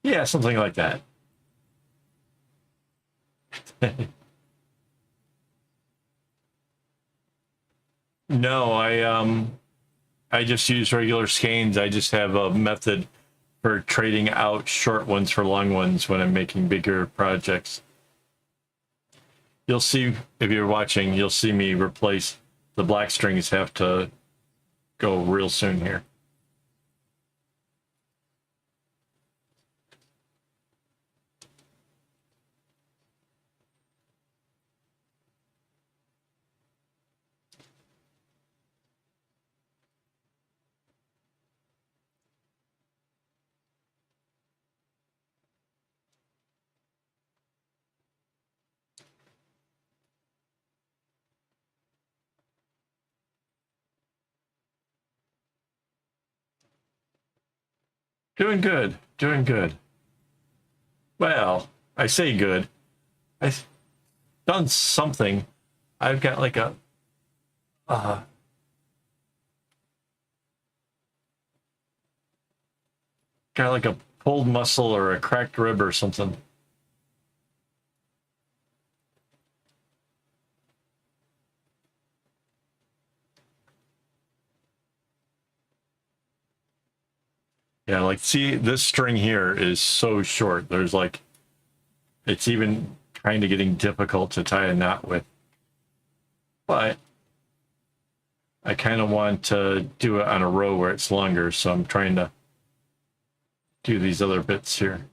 Yeah, something like that. No, I just use regular skeins. I just have a method for trading out short ones for long ones when I'm making bigger projects. You'll see, if you're watching, you'll see me replace the black strings. Have to go real soon here. Doing good, doing good. Well, I say good. I've done something. I've got like a got like a pulled muscle or a cracked rib or something. Yeah, like, see, this string here is so short. There's like, it's even kind of getting difficult to tie a knot with. But I kind of want to do it on a row where it's longer, so I'm trying to do these other bits here.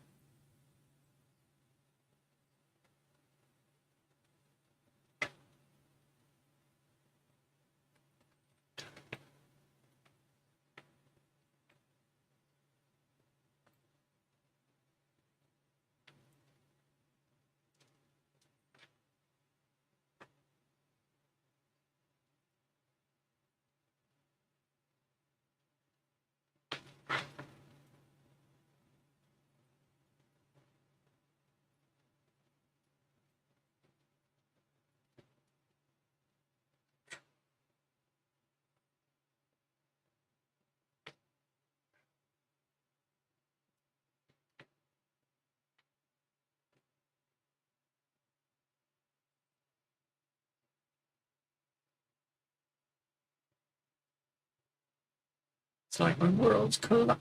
It's like when worlds collide.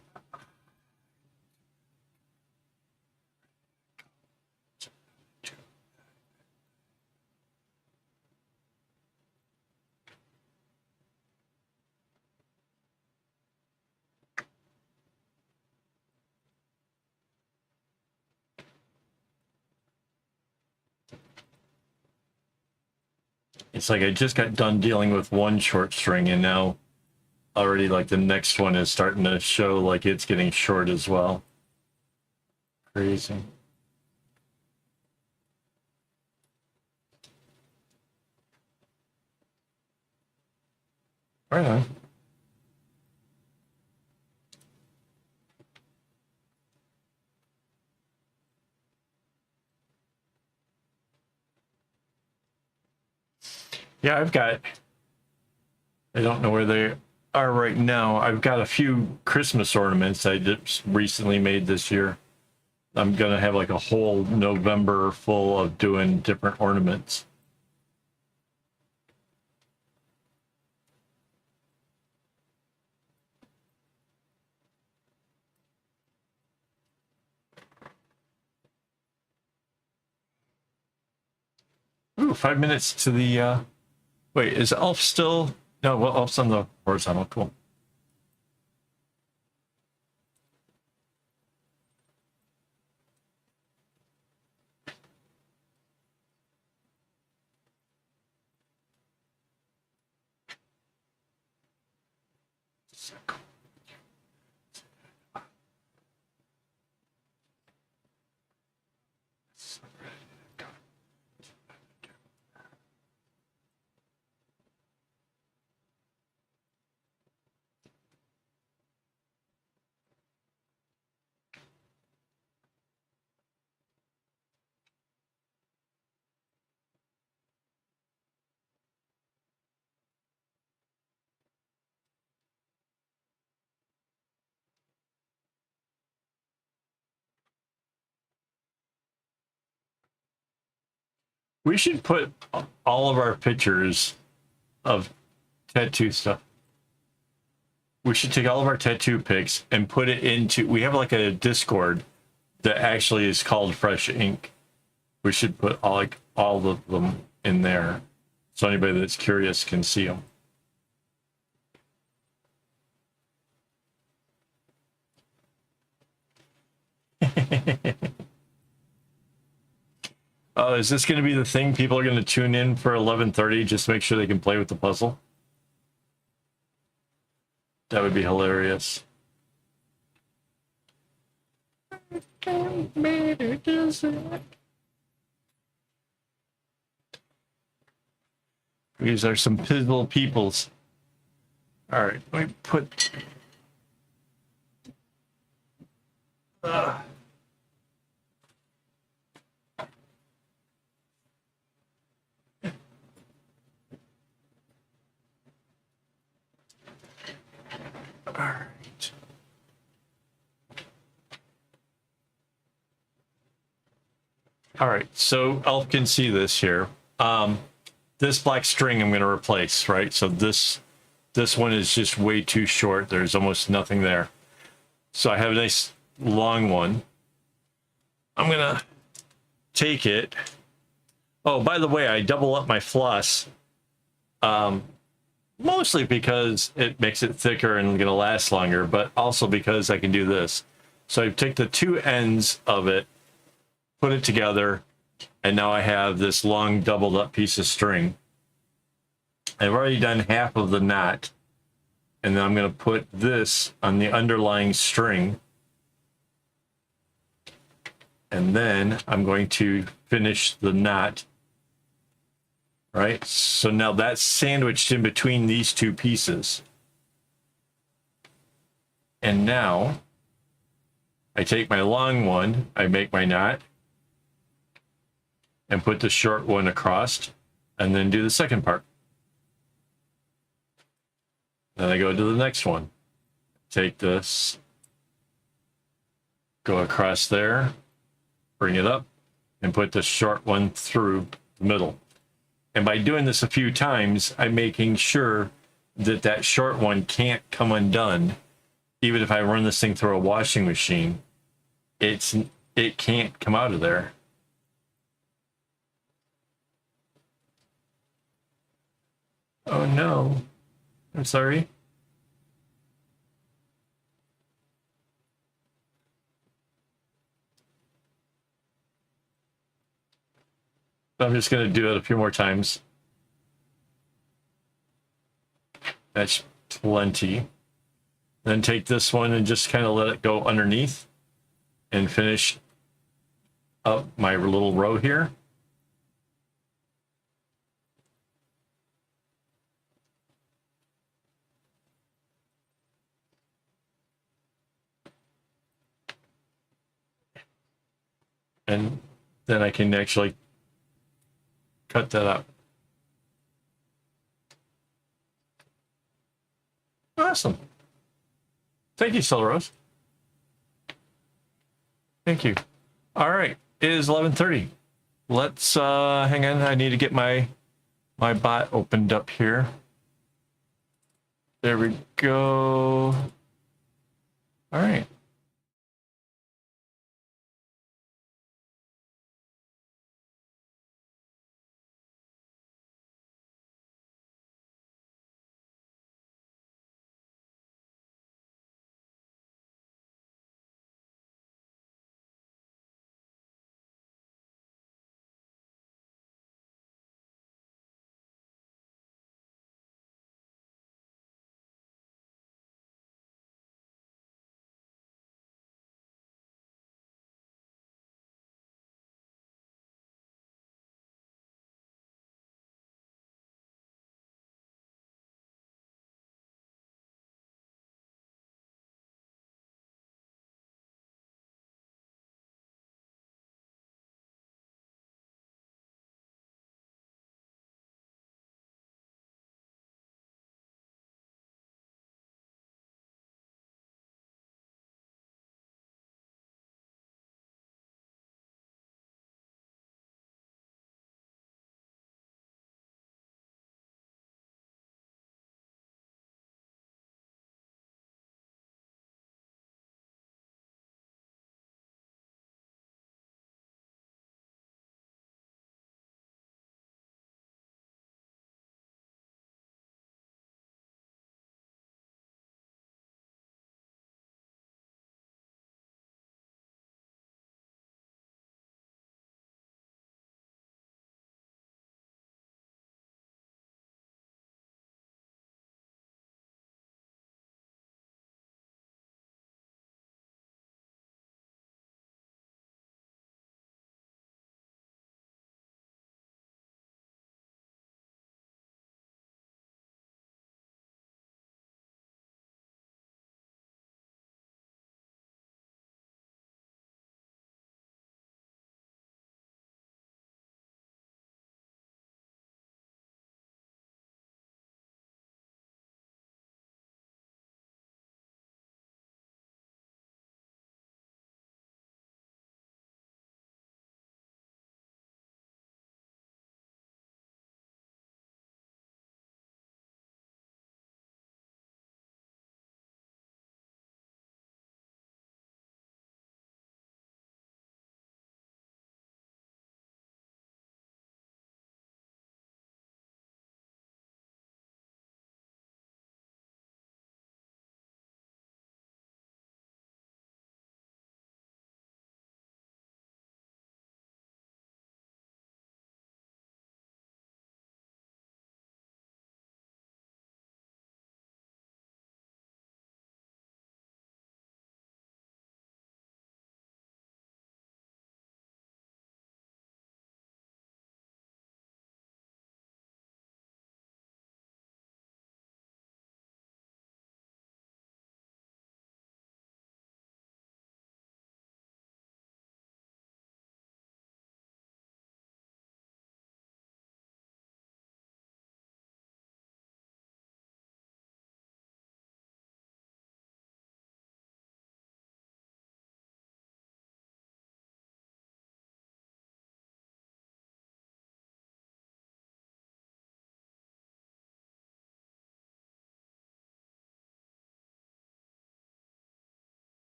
It's like I just got done dealing with one short string, and now already like the next one is starting to show like it's getting short as well. Crazy. Right on. Yeah, I don't know where they are right now. I've got a few Christmas ornaments I just recently made this year. I'm going to have like a whole November full of doing different ornaments. Ooh, 5 minutes to the, wait, is Elf still? No, well, Elf's on the horizontal. Cool. We should put all of our pictures of tattoo stuff. We should take all of our tattoo pics and put it into, we have like a Discord that actually is called Fresh Ink. We should put all of them in there so anybody that's curious can see them. Oh, is this going to be the thing people are going to tune in for 11:30 just to make sure they can play with the puzzle? That would be hilarious. These are some pivotal peoples. All right, let me put. All right. All right, so Elf can see this here. This black string I'm going to replace, right? So this one is just way too short. There's almost nothing there. So I have a nice long one. I'm going to take it. Oh, by the way, I double up my floss. Mostly because it makes it thicker and going to last longer, but also because I can do this. So I take the two ends of it, put it together, and now I have this long doubled up piece of string. I've already done half of the knot, and then I'm going to put this on the underlying string, and then I'm going to finish the knot. Right, so now that's sandwiched in between these two pieces. And now I take my long one, I make my knot, and put the short one across, and then do the second part. Then I go to the next one. Take this, go across there, bring it up, and put the short one through the middle. And by doing this a few times, I'm making sure that that short one can't come undone even if I run this thing through a washing machine, it can't come out of there. Oh no. I'm sorry. I'm just going to do it a few more times. That's plenty. Then take this one and just kind of let it go underneath and finish up my little row here. And then I can actually cut that up. Awesome. Thank you, Celrose. Thank you. All right, it is 11:30. Let's hang on. I need to get my bot opened up here. There we go. All right.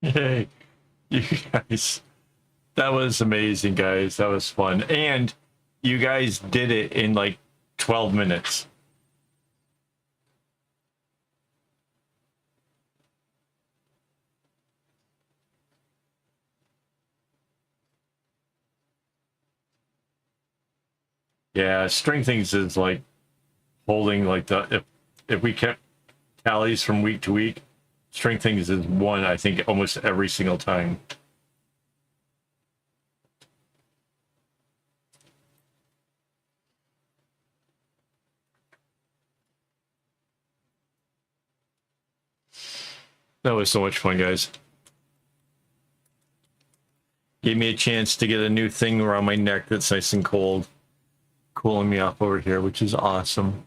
Yay. You guys, that was amazing, guys. That was fun. And you guys did it in like 12 minutes. Yeah, string things is like holding like if we kept tallies from week to week, string things is one, I think, almost every single time. That was so much fun, guys. Gave me a chance to get a new thing around my neck that's nice and cold, cooling me off over here, which is awesome.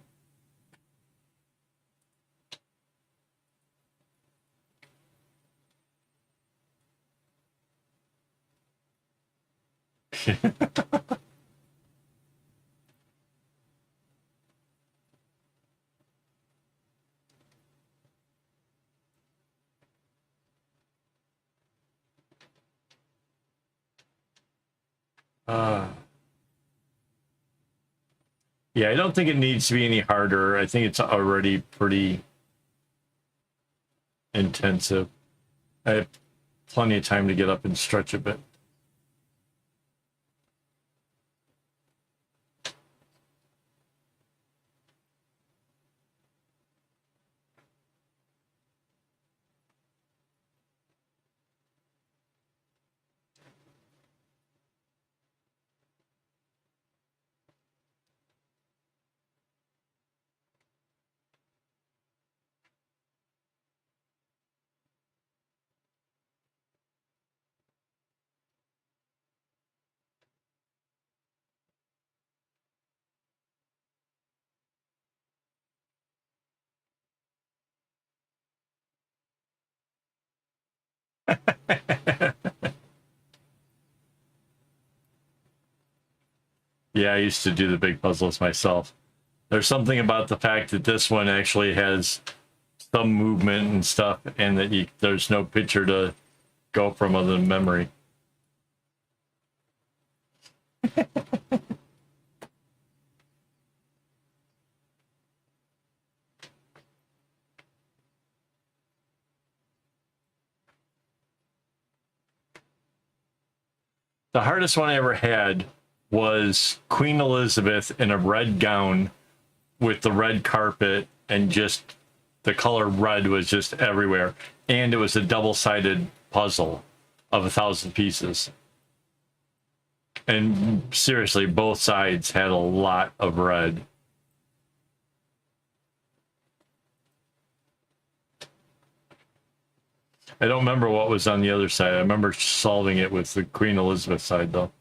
uh, yeah, I don't think it needs to be any harder. I think it's already pretty intensive. I have plenty of time to get up and stretch a bit. Yeah, I used to do the big puzzles myself. There's something about the fact that this one actually has some movement and stuff, and that there's no picture to go from other than memory. The hardest one I ever had was Queen Elizabeth in a red gown with the red carpet, and just the color red was just everywhere. And it was a double-sided puzzle of 1,000 pieces. And seriously, both sides had a lot of red. I don't remember what was on the other side. I remember solving it with the Queen Elizabeth side, though.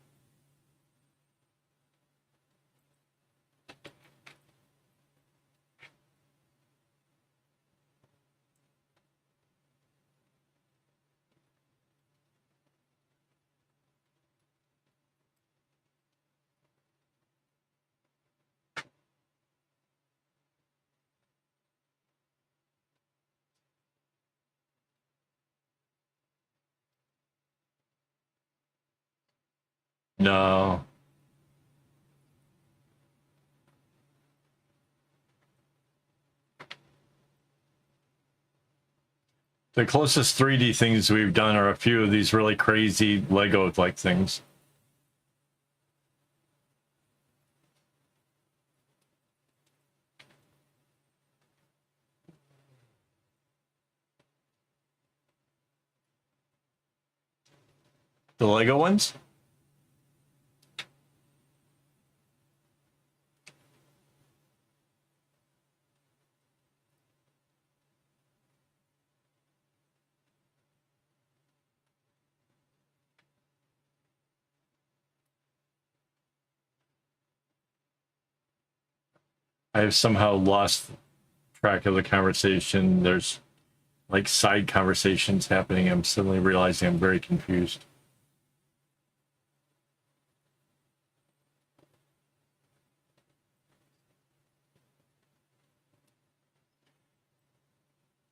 No. The closest 3D things we've done are a few of these really crazy Lego-like things. The Lego ones? I have somehow lost track of the conversation. There's like side conversations happening. I'm suddenly realizing I'm very confused.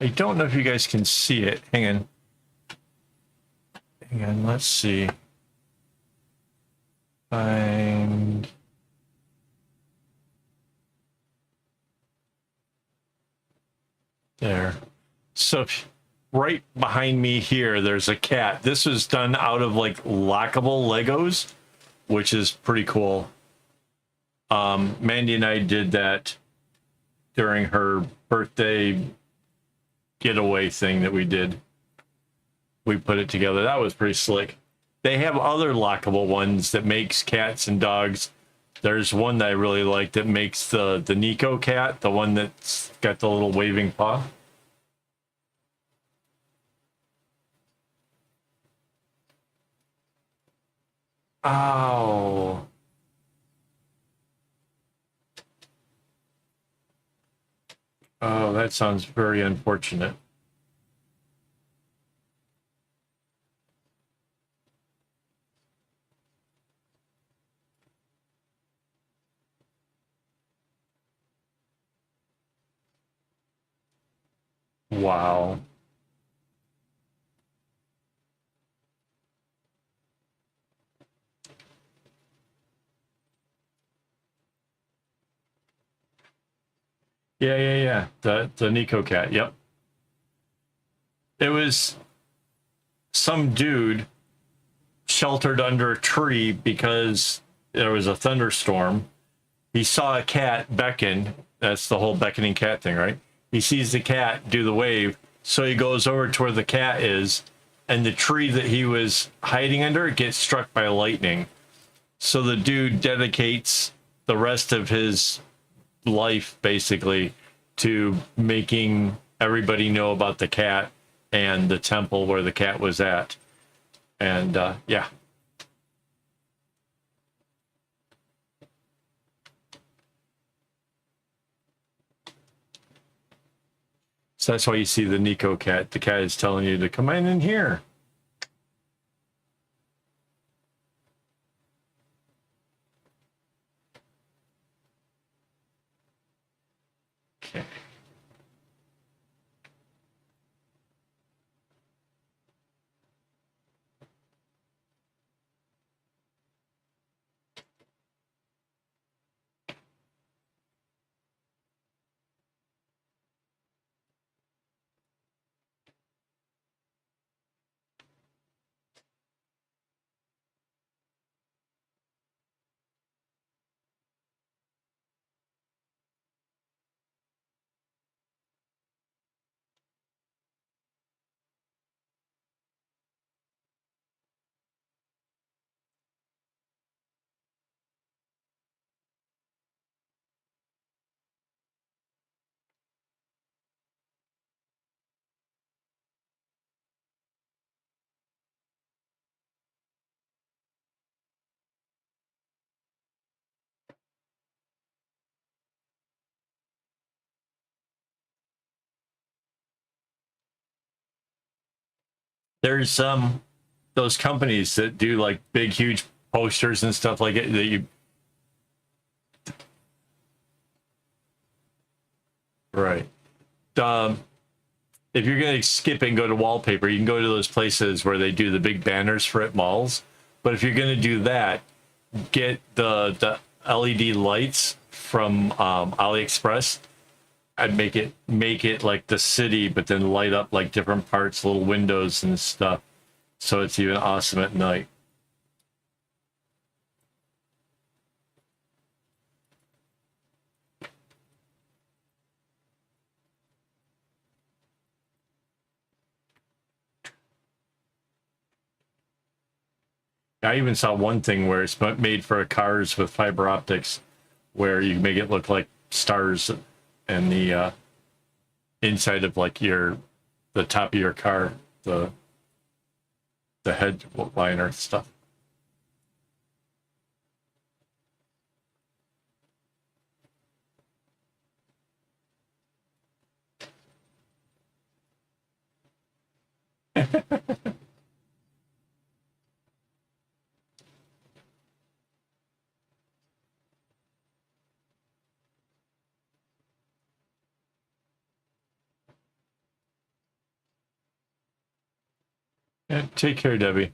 I don't know if you guys can see it. Hang on. And let's see. Find. There. So right behind me here, there's a cat. This was done out of like lockable Legos, which is pretty cool. Mandy and I did that during her birthday getaway thing that we did. We put it together. That was pretty slick. They have other lockable ones that makes cats and dogs. There's one that I really like that makes the Nico cat, the one that's got the little waving paw. Oh. Oh, that sounds very unfortunate. Wow. Yeah. The Nico cat. Yep. It was some dude sheltered under a tree because there was a thunderstorm. He saw a cat beckon. That's the whole beckoning cat thing, right? He sees the cat do the wave, so he goes over to where the cat is, and the tree that he was hiding under gets struck by lightning. So the dude dedicates the rest of his life basically to making everybody know about the cat and the temple where the cat was at. And yeah. So that's why you see the Nico cat. The cat is telling you to come in here. Okay. There's those companies that do like big huge posters and stuff like it that you right. Um if you're gonna skip and go to wallpaper, you can go to those places where they do the big banners for at malls. But if you're gonna do that, get the LED lights from AliExpress. I'd make it like the city, but then light up like different parts, little windows and stuff, so it's even awesome at night. I even saw one thing where it's made for cars with fiber optics, where you make it look like stars and the inside of like the top of your car, the headliner stuff. Yeah, take care, Debbie.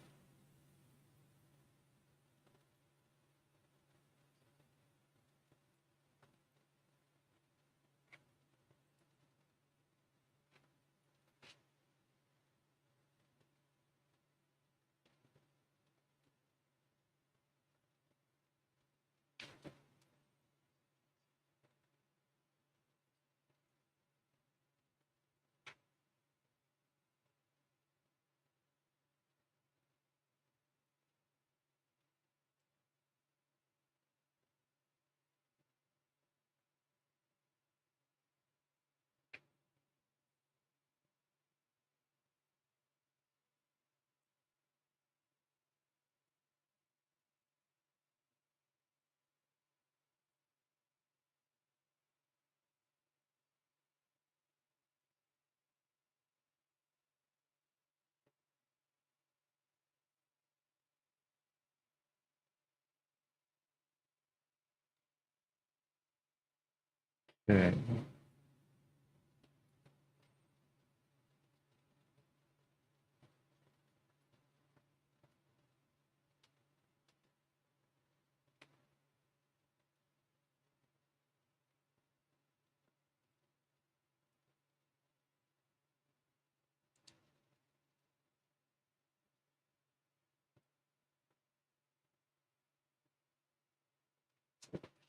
Okay.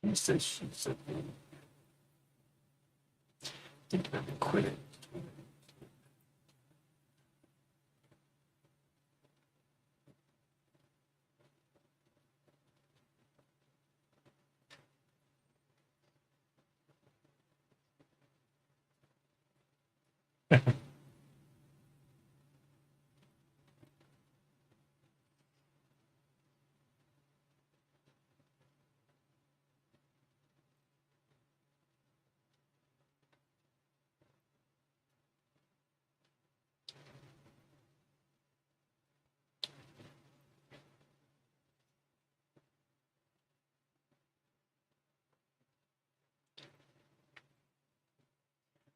He said she said think about it, quit it.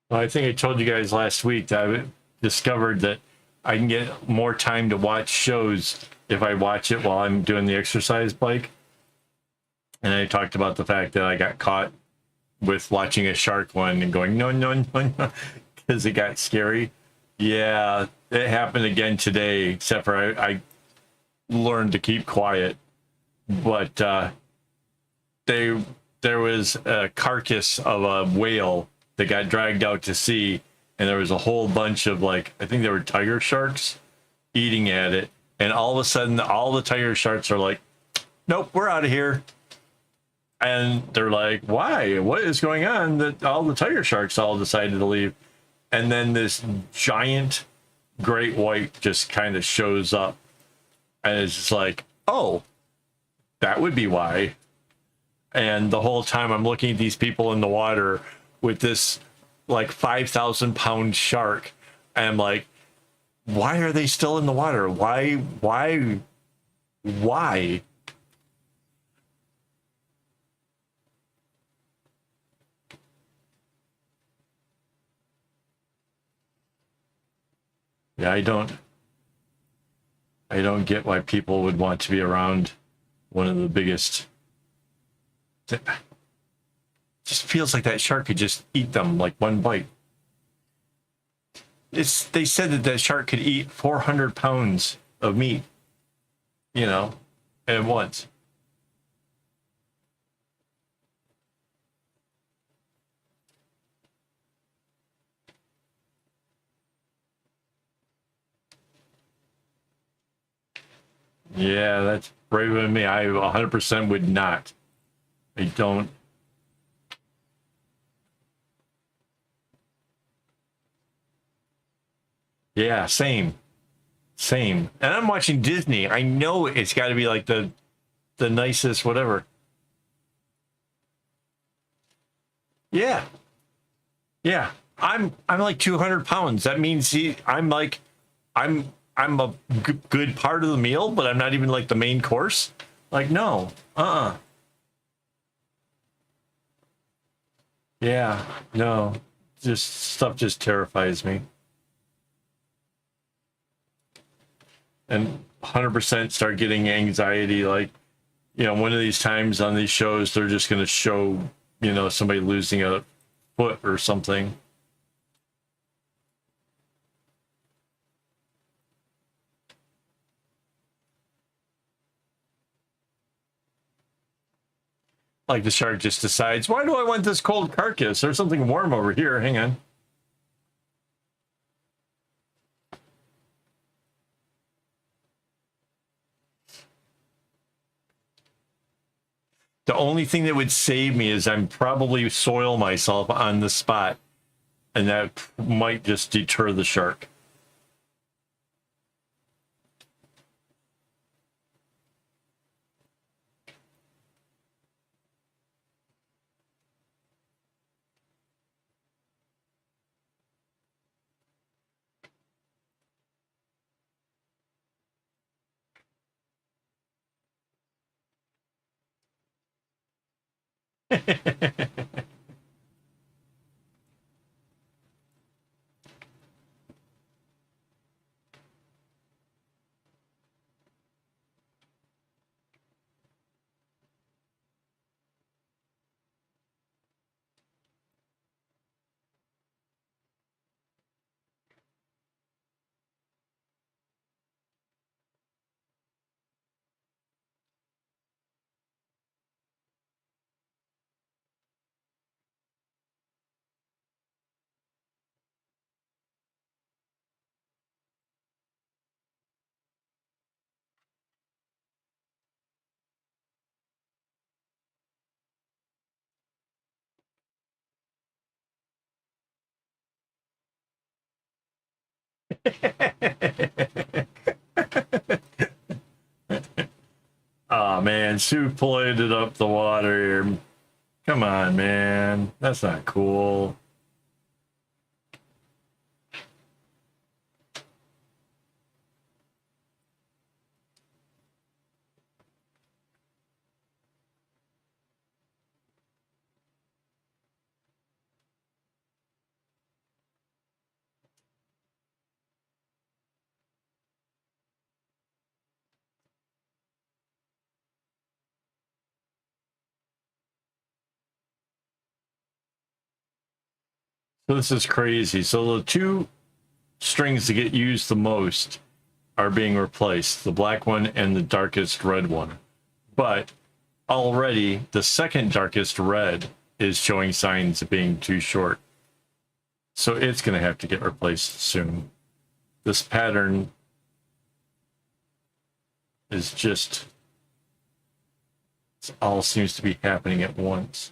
Well, I think I told you guys last week that I discovered that I can get more time to watch shows if I watch it while I'm doing the exercise bike. And I talked about the fact that I got caught with watching a shark one and going, no, no, no, no, because it got scary. Yeah, it happened again today, except for I learned to keep quiet. But they there was a carcass of a whale that got dragged out to sea, and there was a whole bunch of, like, I think they were tiger sharks eating at it. And all of a sudden, all the tiger sharks are like, nope, we're out of here. And they're like, why? What is going on that all the tiger sharks all decided to leave? And then this giant great white just kind of shows up. And it's just like, oh, that would be why. And the whole time I'm looking at these people in the water with this like 5,000-pound shark. And I'm like, why are they still in the water? Why? Yeah, I don't get why people would want to be around one of the biggest. It just feels like that shark could just eat them like one bite. They said that that shark could eat 400 pounds of meat, at once. Yeah, that's braver than me. I 100% would not. I don't. Yeah, same. And I'm watching Disney. I know it's got to be like the nicest whatever. Yeah, yeah. I'm like 200 pounds. That means I'm a good part of the meal, but I'm not even like the main course. Like, no, yeah, no, just stuff just terrifies me. And 100% start getting anxiety. Like, one of these times on these shows, they're just going to show, somebody losing a foot or something. Like the shark just decides, why do I want this cold carcass? There's something warm over here. Hang on. The only thing that would save me is I'm probably soil myself on the spot, and that might just deter the shark. Oh man, Sue pulling it up the water here. Come on, man. That's not cool. So this is crazy. So the two strings that get used the most are being replaced, the black one and the darkest red one. But already the second darkest red is showing signs of being too short. So it's going to have to get replaced soon. This pattern is just, it all seems to be happening at once.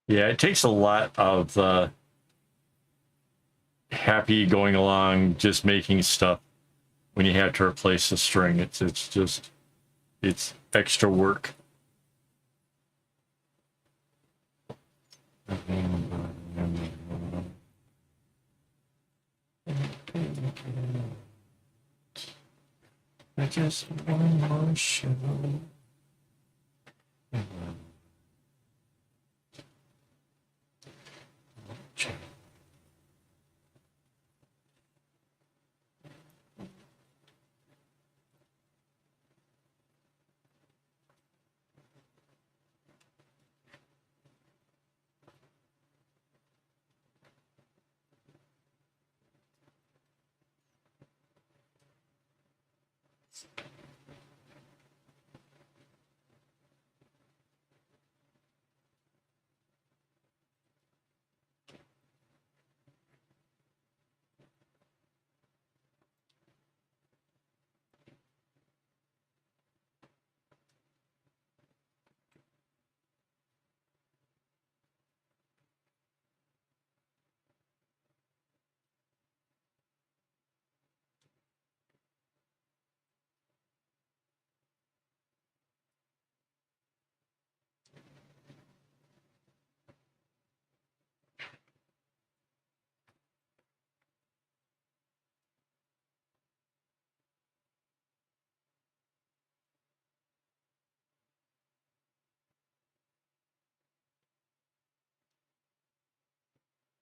Yeah, it takes a lot of happy going along, just making stuff when you have to replace a string. It's just, it's extra work. I just one more show.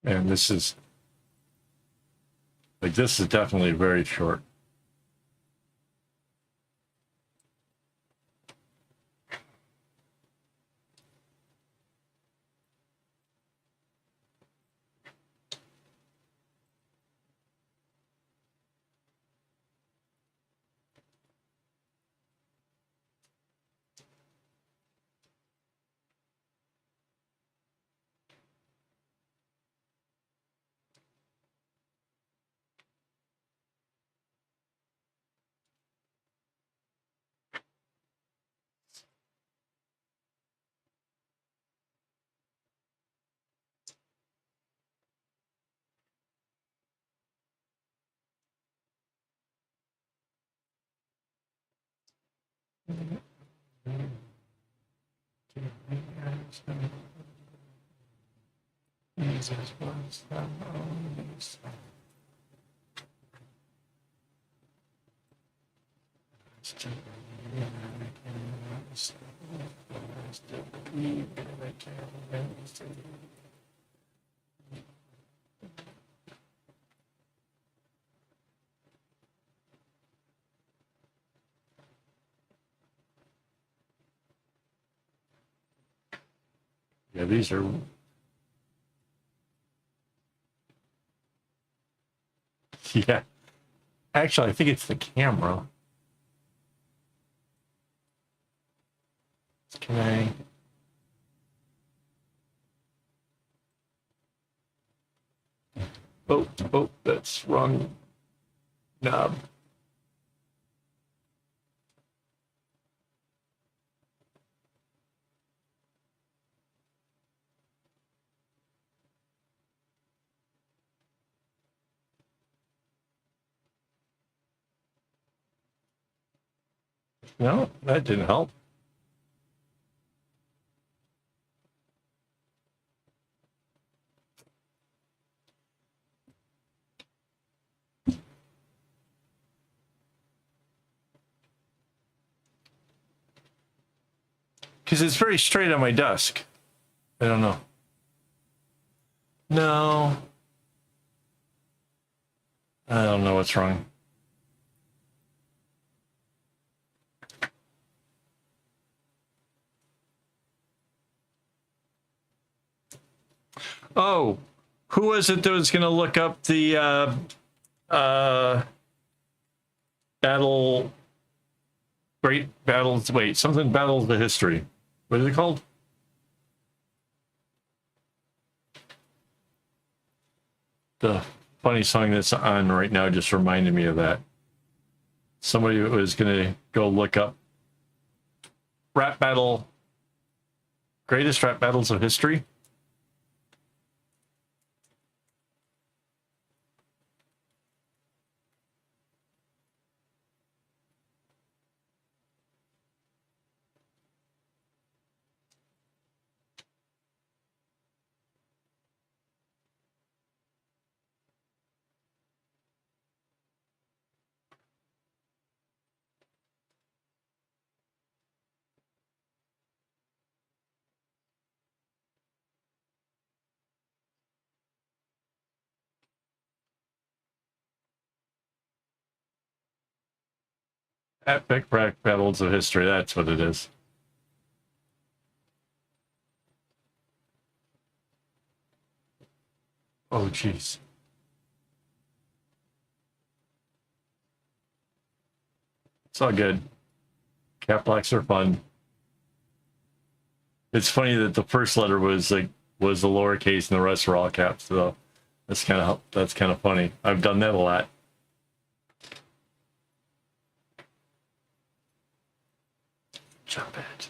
And this is like, this is definitely very short. Yeah, these are. Yeah. Actually, I think it's the camera. Can I? Oh, oh, that's wrong knob. No, that didn't help. Because it's very straight on my desk. I don't know. No. I don't know what's wrong. Oh, who was it that was going to look up the battle, great battles? Wait, something battles of history. What is it called? The funny song that's on right now just reminded me of that. Somebody was going to go look up rap battle, greatest rap battles of history. Epic rap battles of history. That's what it is. Oh, jeez. It's all good. Cap locks are fun. It's funny that the first letter was the lowercase and the rest were all caps. So that's kind of funny. I've done that a lot. Jump it.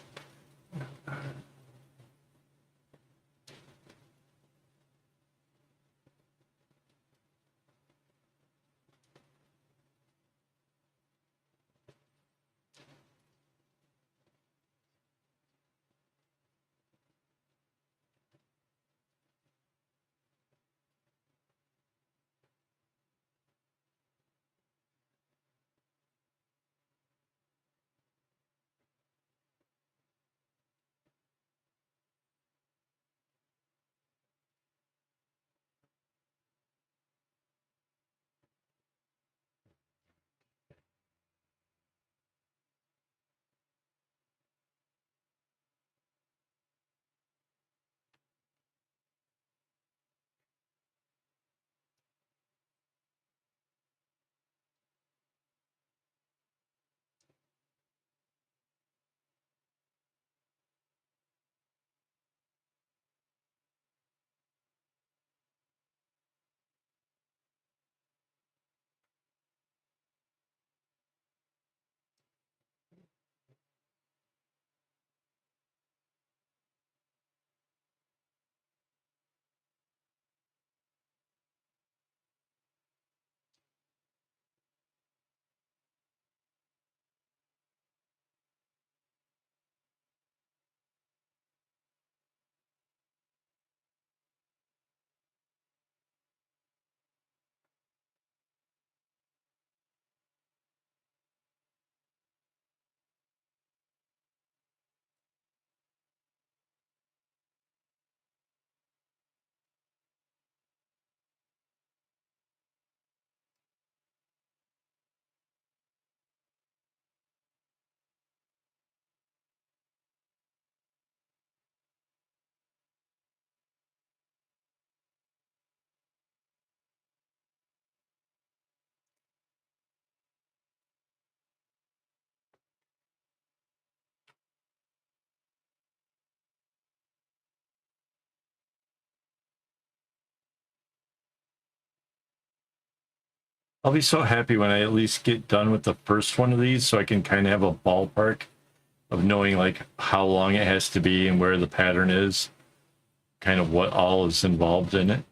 I'll be so happy when I at least get done with the first one of these so I can kind of have a ballpark of knowing like how long it has to be and where the pattern is, kind of what all is involved in it.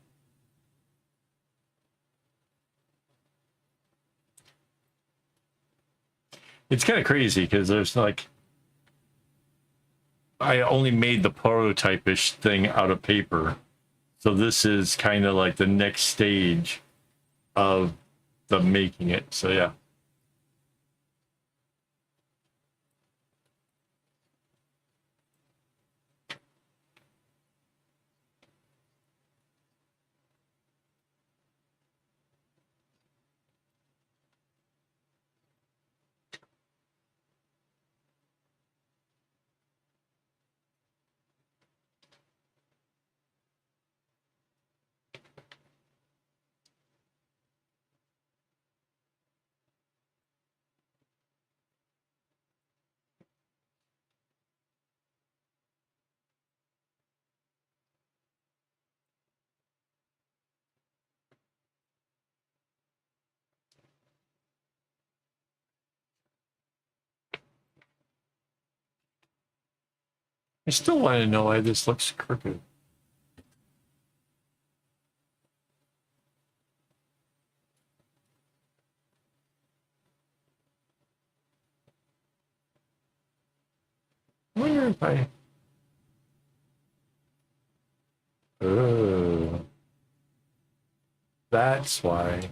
It's kind of crazy because there's like, I only made the prototype-ish thing out of paper. So this is kind of like the next stage of the making it. So yeah. I still want to know why this looks crooked. I wonder if I... Oh, that's why.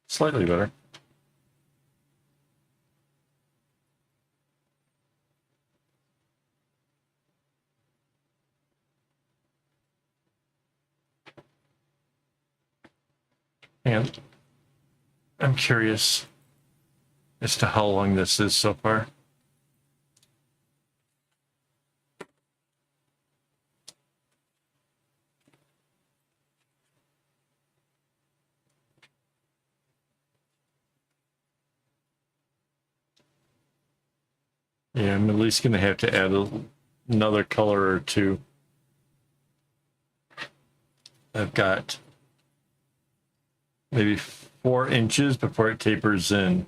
Slightly better. And I'm curious as to how long this is so far. Yeah, I'm at least going to have to add another color or two. I've got maybe 4 inches before it tapers in.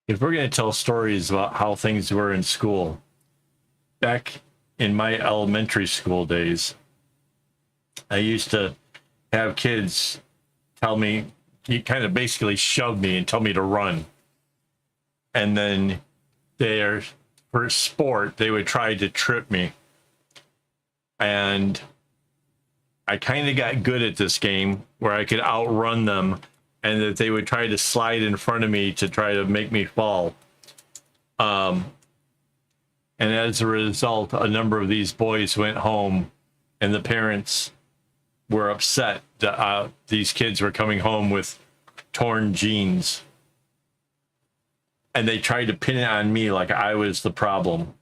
If we're going to tell stories about how things were in school, back in my elementary school days, I used to have kids tell me, he kind of basically shoved me and tell me to run. And then for sport, they would try to trip me. And I kind of got good at this game where I could outrun them and that they would try to slide in front of me to try to make me fall. And as a result, a number of these boys went home and the parents were upset that these kids were coming home with torn jeans, and they tried to pin it on me like I was the problem.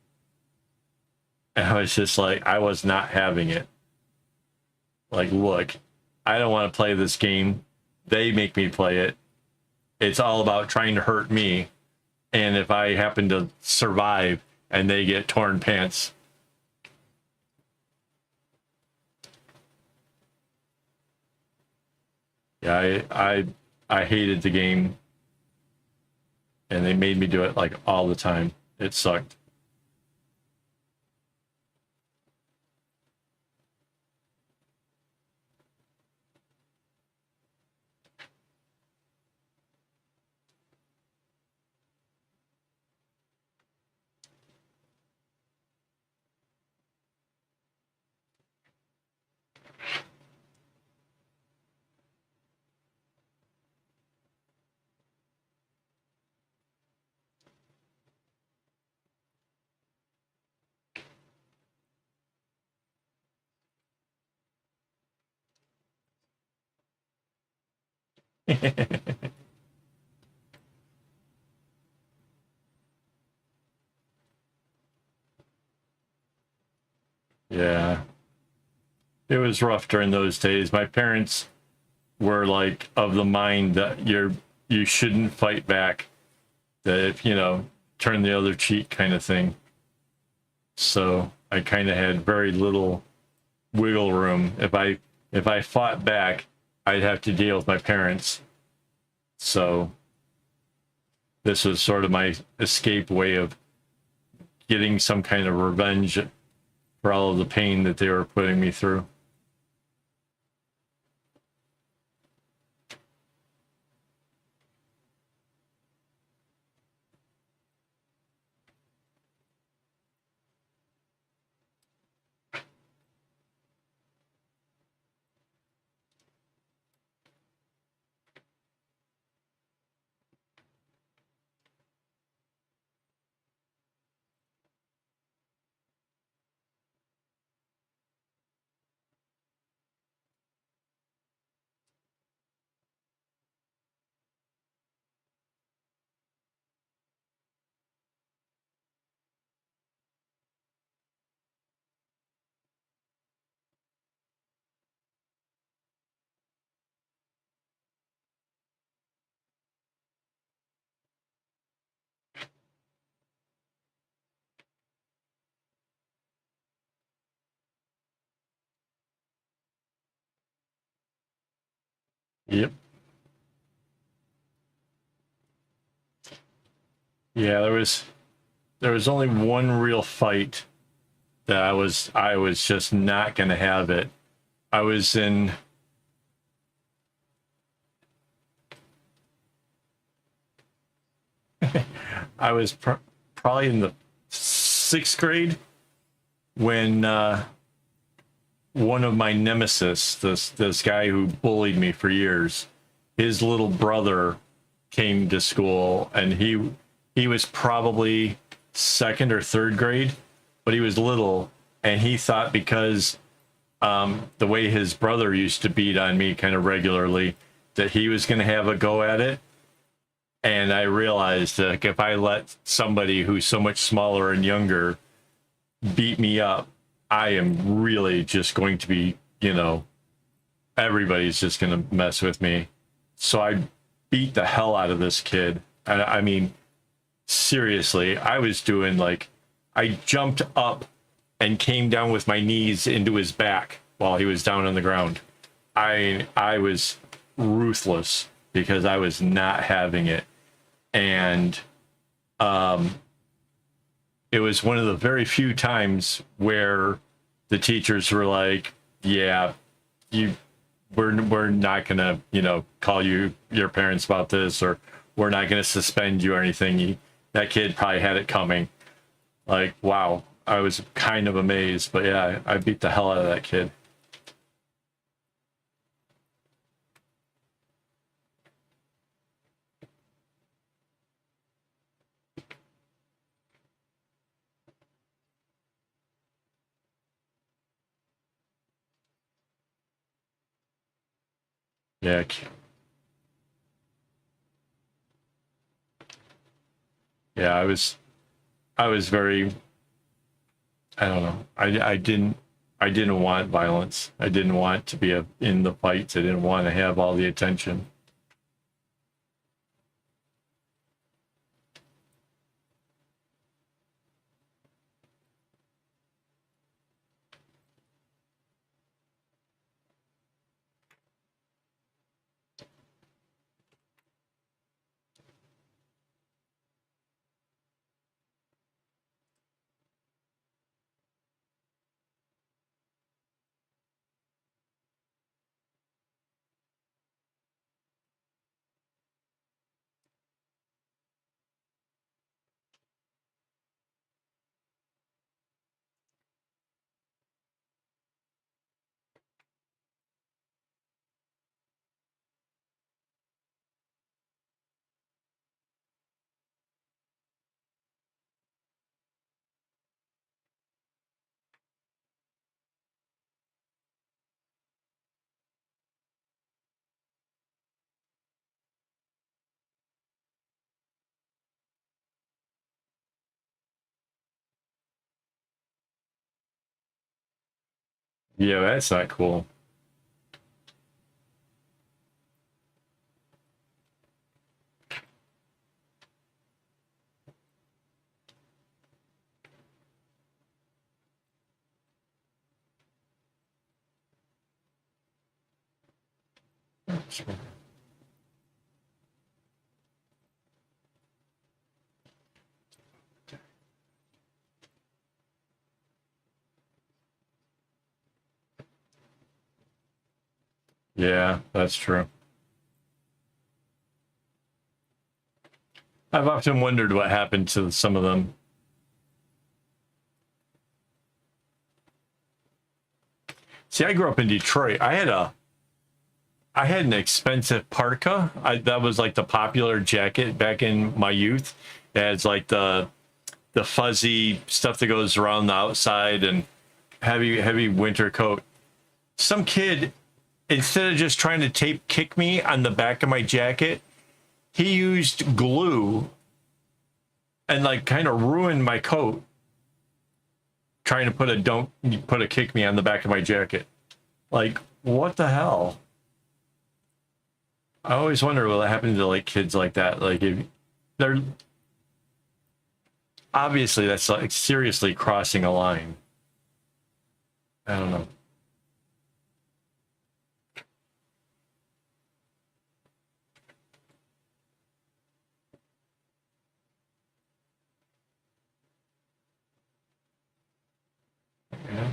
And I was just like, I was not having it. Like, look, I don't want to play this game. They make me play it. It's all about trying to hurt me. And if I happen to survive and they get torn pants. Yeah, I hated the game. And they made me do it like all the time. It sucked. Yeah. It was rough during those days. My parents were like of the mind that you shouldn't fight back. That if, turn the other cheek kind of thing. So I kind of had very little wiggle room. If I fought back, I'd have to deal with my parents. So this was sort of my escape way of getting some kind of revenge for all of the pain that they were putting me through. Yep. Yeah, there was only one real fight that I was just not going to have it. I was in I was probably in the 6th grade when one of my nemesis, this guy who bullied me for years, his little brother came to school, and he was probably 2nd or 3rd grade, but he was little, and he thought because the way his brother used to beat on me kind of regularly, that he was going to have a go at it. And I realized that if I let somebody who's so much smaller and younger beat me up, I am really just going to be, everybody's just going to mess with me. So I beat the hell out of this kid. And I mean, seriously, I was doing I jumped up and came down with my knees into his back while he was down on the ground. I was ruthless because I was not having it. And it was one of the very few times where the teachers were like, yeah, we're not gonna, call your parents about this, or we're not gonna suspend you or anything. That kid probably had it coming. Like, wow. I was kind of amazed, but yeah, I beat the hell out of that kid. Yeah. Yeah, I was very, I don't know. I didn't want violence. I didn't want to be in the fights. I didn't want to have all the attention. Yeah, that's not cool. Yeah, that's true. I've often wondered what happened to some of them. See, I grew up in Detroit. I had an expensive parka. That was like the popular jacket back in my youth. It has like the fuzzy stuff that goes around the outside and heavy winter coat. Some kid, instead of just trying to tape kick me on the back of my jacket, he used glue and like kind of ruined my coat, trying to put a kick me on the back of my jacket. Like, what the hell? I always wonder what happened to like kids like that. Like, if they're obviously that's like seriously crossing a line. I don't know. Yeah.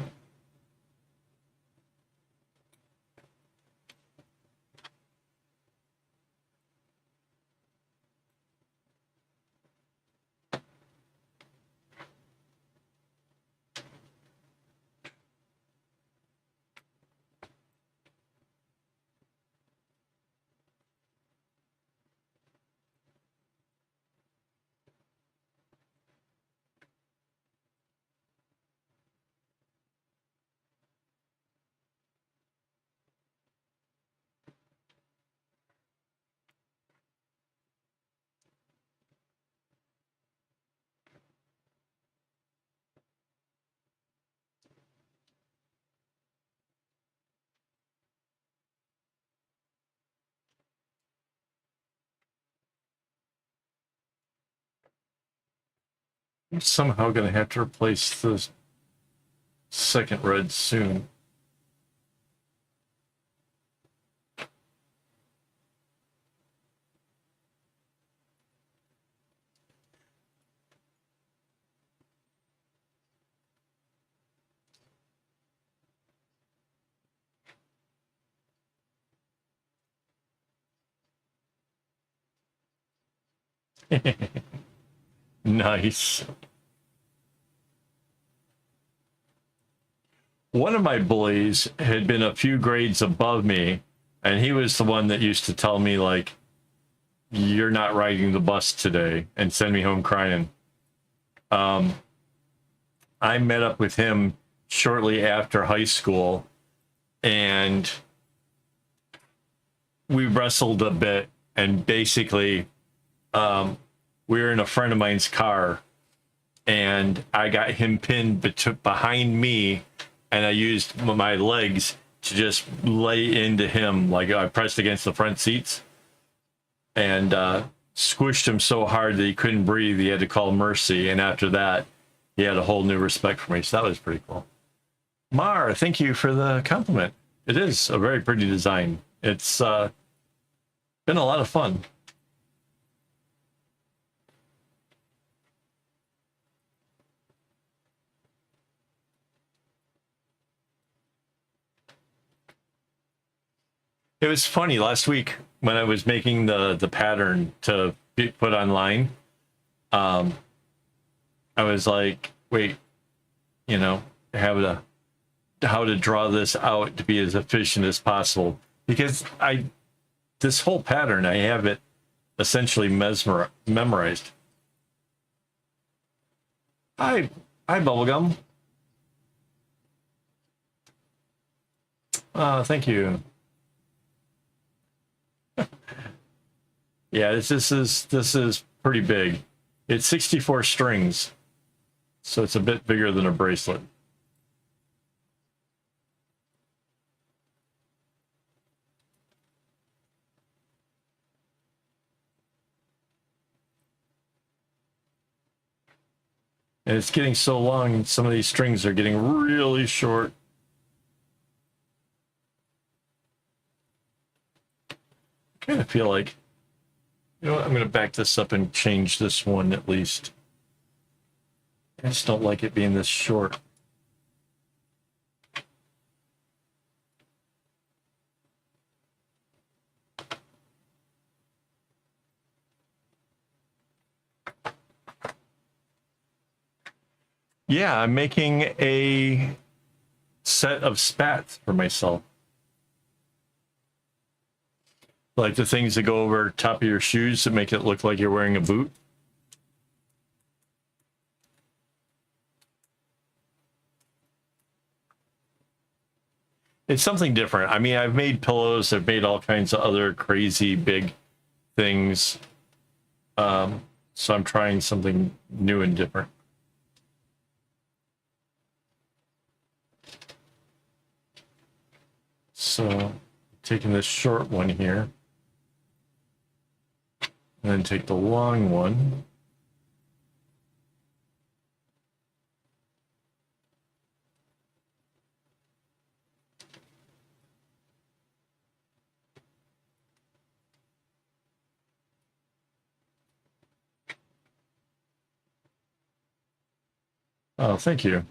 I'm somehow going to have to replace the second red soon. Nice. One of my bullies had been a few grades above me, and he was the one that used to tell me, like, you're not riding the bus today, and send me home crying. I met up with him shortly after high school, and we wrestled a bit, and basically, we were in a friend of mine's car, and I got him pinned behind me, and I used my legs to just lay into him, like I pressed against the front seats, and squished him so hard that he couldn't breathe. He had to call mercy, and after that, he had a whole new respect for me. So that was pretty cool. Mar, thank you for the compliment. It is a very pretty design. It's been a lot of fun. It was funny last week when I was making the pattern to be put online. I was like, wait, you know, how to draw this out to be as efficient as possible, because this whole pattern, I have it essentially memorized. Hi, Bubblegum. Thank you. Yeah, this is pretty big. It's 64 strings, so it's a bit bigger than a bracelet. And it's getting so long, some of these strings are getting really short. I kind of feel like, you know what, I'm going to back this up and change this one at least. I just don't like it being this short. Yeah, I'm making a set of spats for myself. Like the things that go over top of your shoes to make it look like you're wearing a boot. It's something different. I mean, I've made pillows, I've made all kinds of other crazy big things. So I'm trying something new and different. So taking this short one here, and then take the long one. Oh, thank you.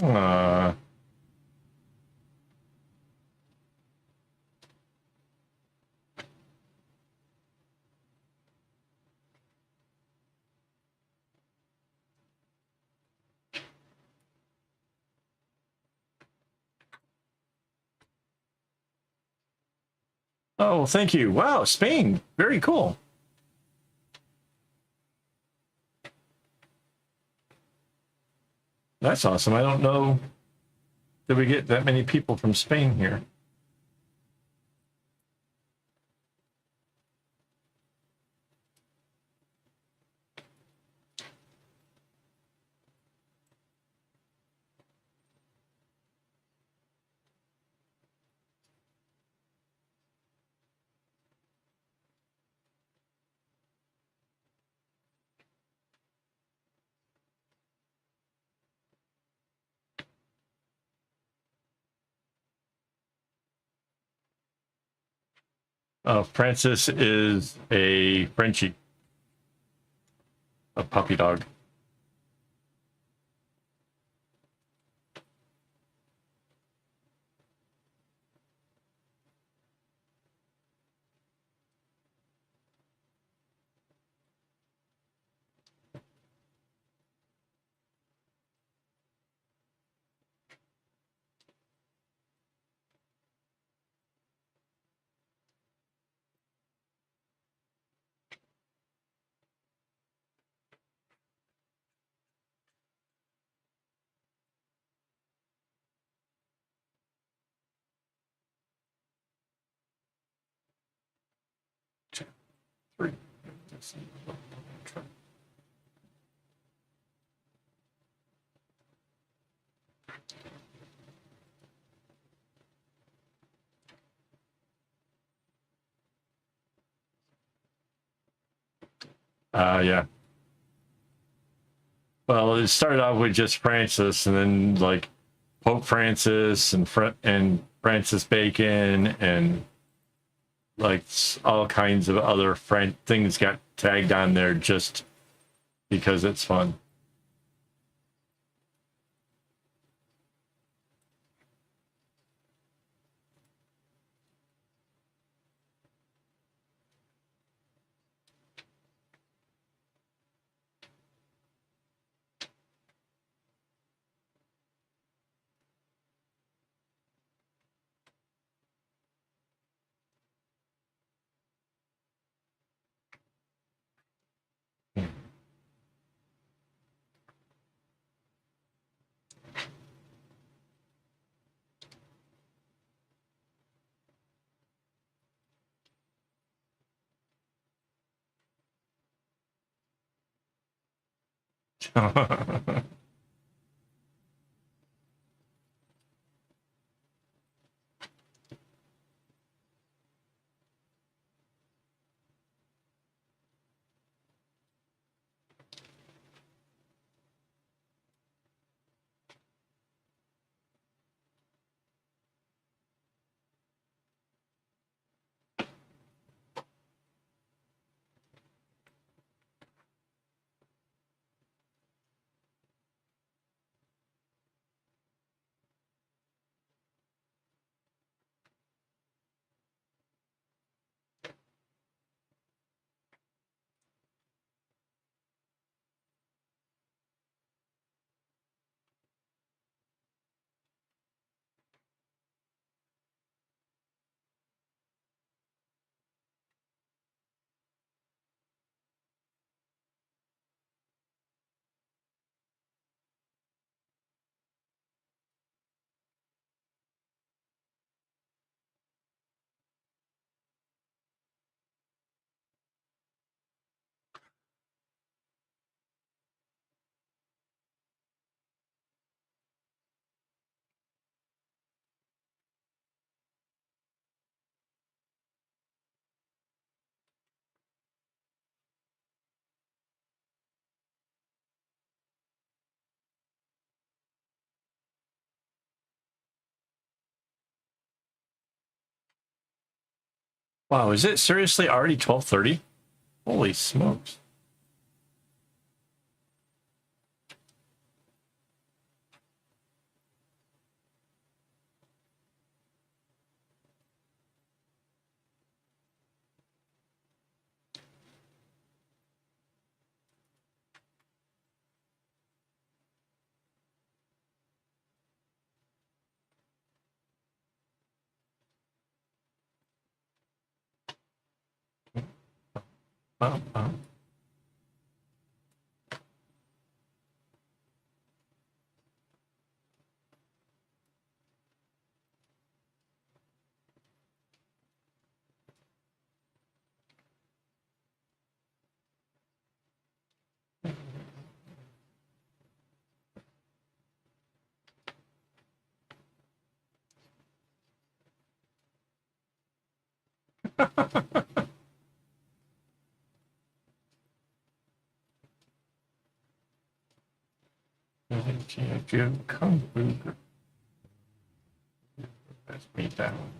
Uh, oh, thank you. Wow, Spain. Very cool. That's awesome. I don't know that we get that many people from Spain here. Francis is a Frenchie, a puppy dog. Yeah. Well, it started off with just Francis, and then like Pope Francis and Francis Bacon, and like all kinds of other things got tagged on there just because it's fun. Wow, is it seriously already 12:30? Holy smokes. Wow, wow. Kung Fu. That's me down.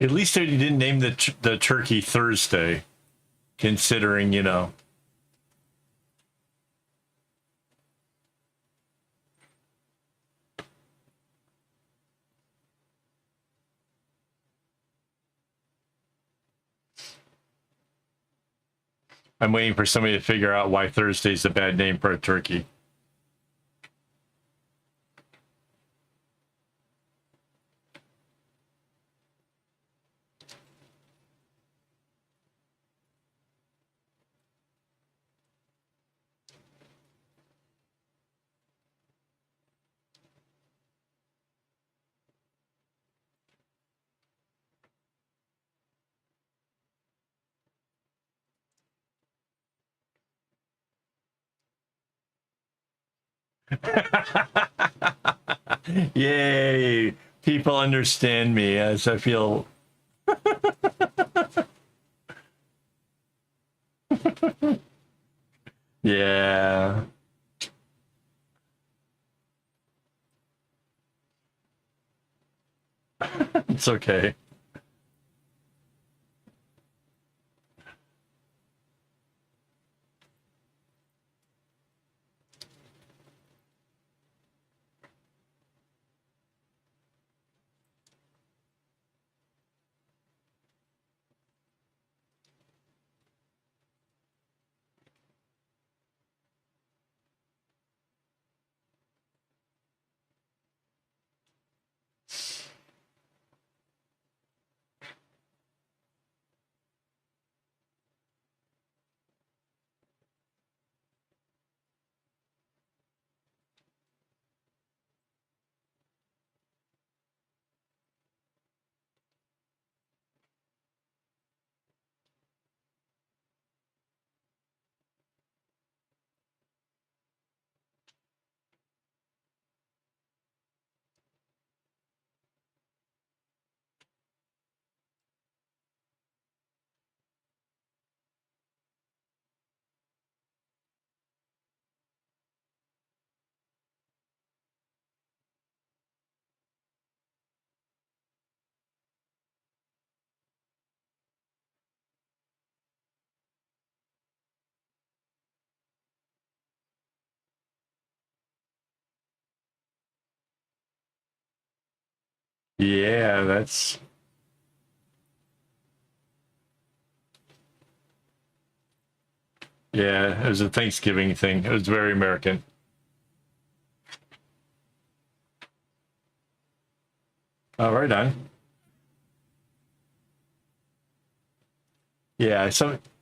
At least you didn't name the turkey Thursday, considering, you know. I'm waiting for somebody to figure out why Thursday's a bad name for a turkey. Yay! People understand me as I feel. Yeah. It's okay. Yeah, that's. Yeah, it was a Thanksgiving thing. It was very American. Oh, right on. Yeah,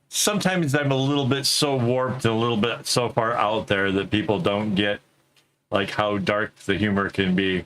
sometimes I'm a little bit so warped and a little bit so far out there that people don't get like how dark the humor can be.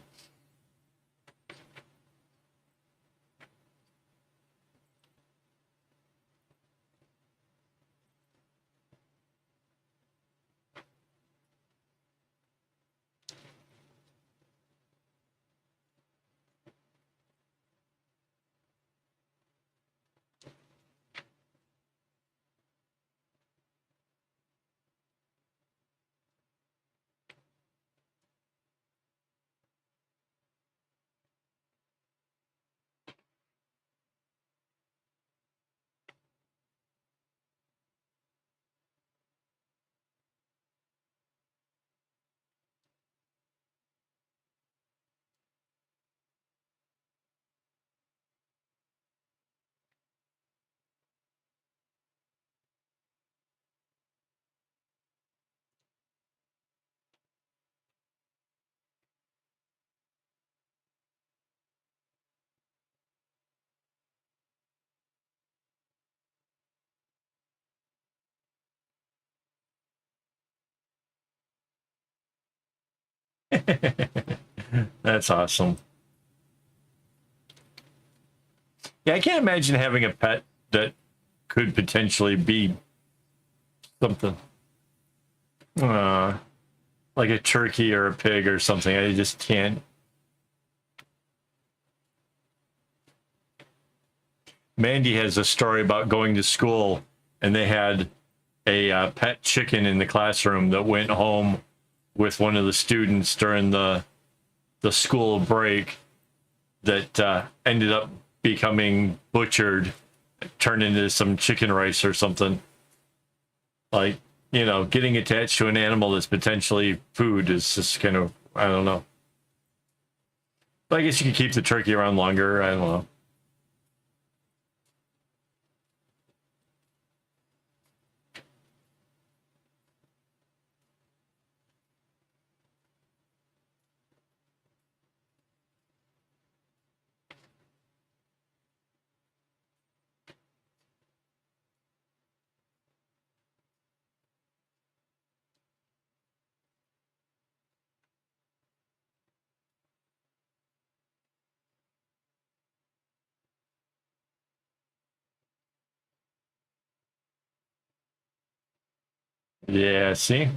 That's awesome. Yeah, I can't imagine having a pet that could potentially be something. Like a turkey or a pig or something. I just can't. Mandy has a story about going to school and they had a pet chicken in the classroom that went home with one of the students during the school break that ended up becoming butchered, turned into some chicken rice or something. Like, you know, getting attached to an animal that's potentially food is just kind of, I don't know. But I guess you could keep the turkey around longer. I don't know. Yeah, see?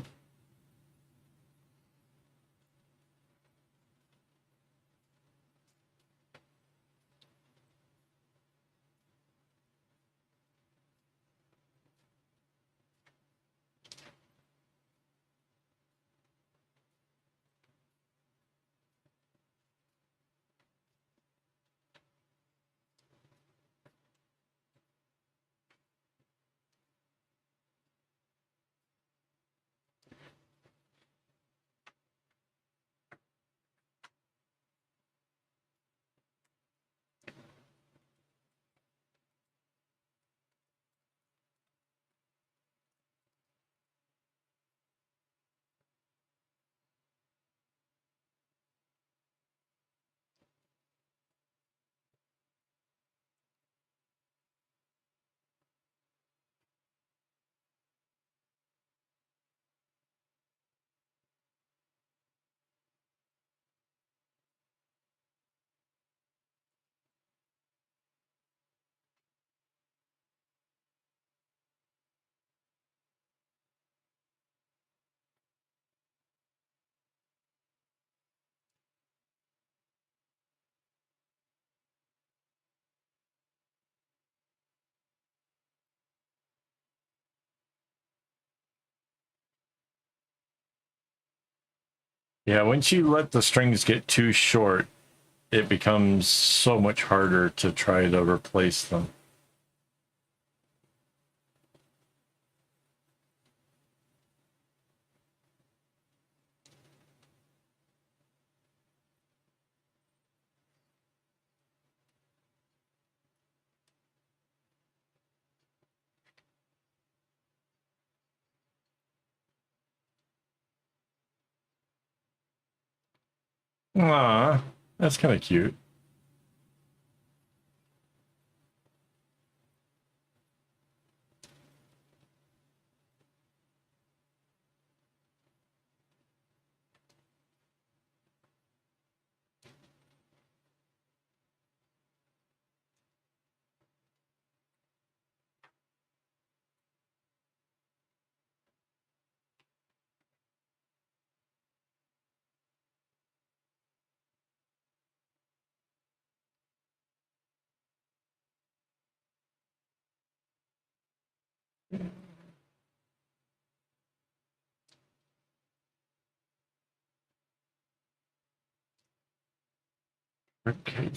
Yeah, once you let the strings get too short, it becomes so much harder to try to replace them. Aw, that's kind of cute. Okay.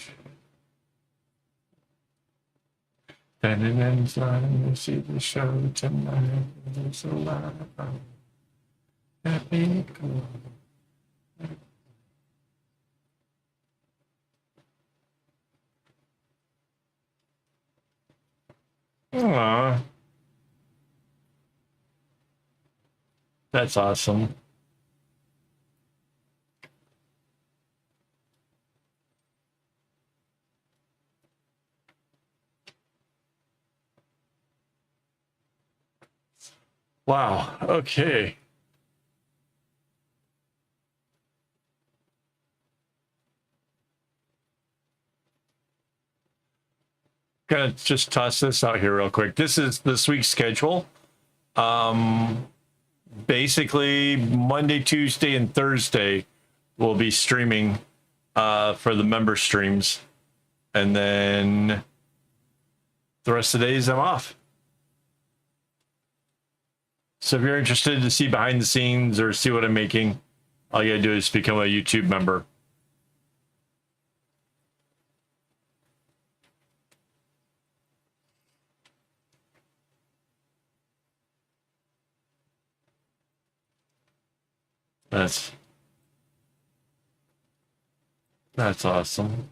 Standing inside, you see the show tonight. There's a lot of happy cool. Aw, that's awesome. Wow. Okay. gonna just toss this out here real quick. This is this week's schedule. Basically Monday, Tuesday, and Thursday we'll be streaming for the member streams, and then the rest of the days I'm off. So if you're interested to see behind the scenes or see what I'm making, all you gotta do is become a YouTube member. That's awesome.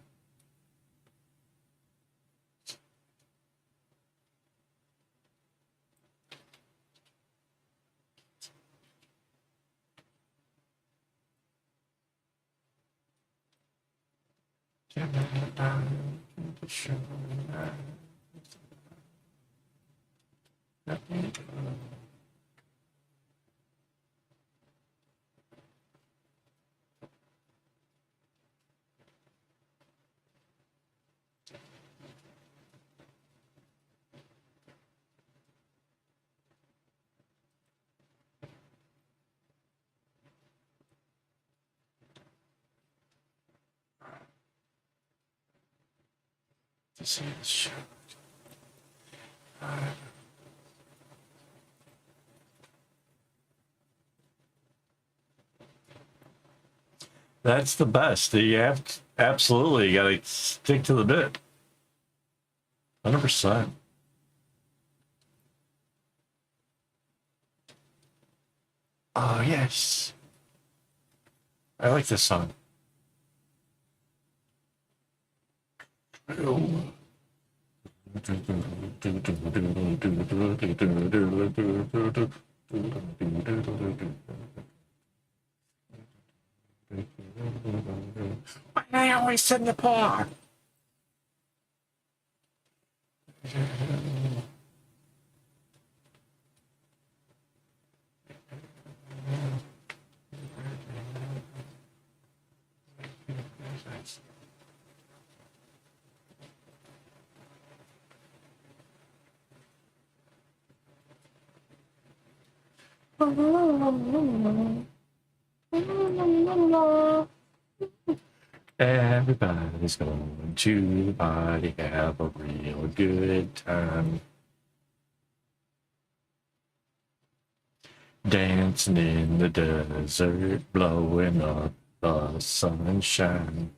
To see this show. That's the best. You have to, absolutely, you gotta stick to the bit. 100%. Oh yes, I like this song. Why do I always send the paw? Everybody's going to the party, have a real good time. Dancing in the desert, blowing up the sunshine.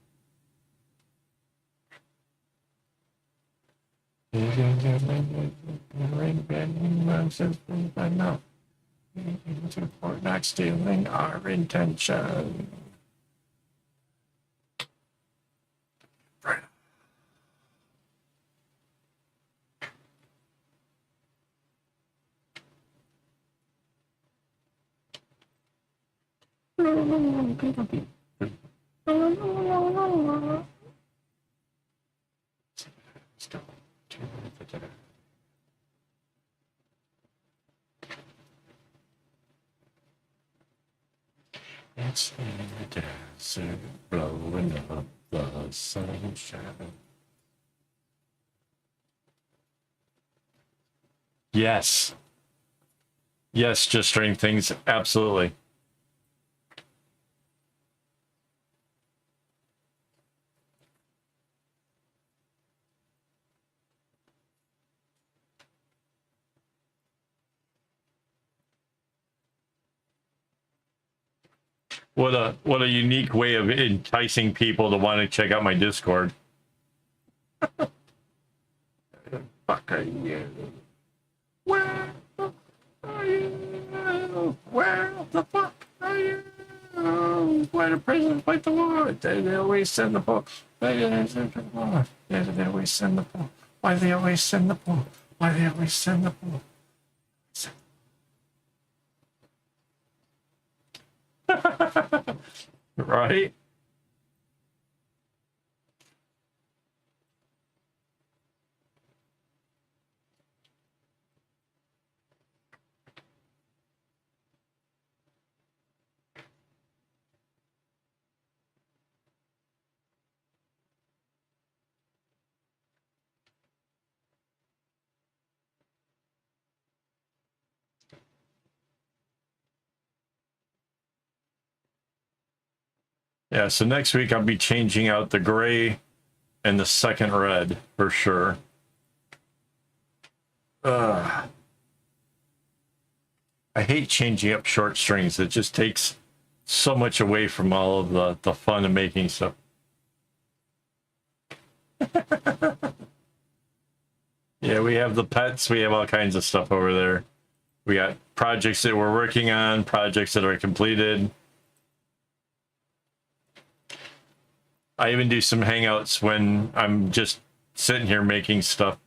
Not stealing our intention. It's in the desert, blowing up the sunshine. Yes. Yes, just strange things. Absolutely. What a unique way of enticing people to want to check out my Discord. Fuck are you? Where the fuck are you? Where the fuck are you? Why the president fight the war? They always send the book. They always send the book. They always send the book. Why do they always send the book? Why do they always send the book? Right? Yeah, so next week I'll be changing out the gray and the second red for sure. I hate changing up short strings. It just takes so much away from all of the fun of making stuff. Yeah, we have the pets. We have all kinds of stuff over there. We got projects that we're working on, projects that are completed. I even do some hangouts when I'm just sitting here making stuff.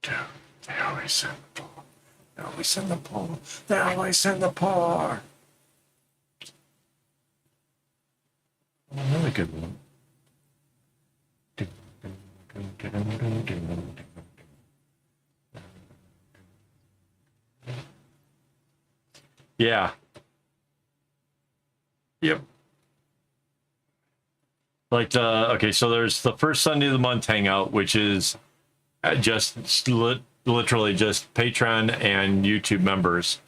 Dude, they always send the poor. They always send the poor. They always send the poor. Another good one. Yeah. Yep. Like, okay, so there's the first Sunday of the month hangout, which is just literally just Patreon and YouTube members.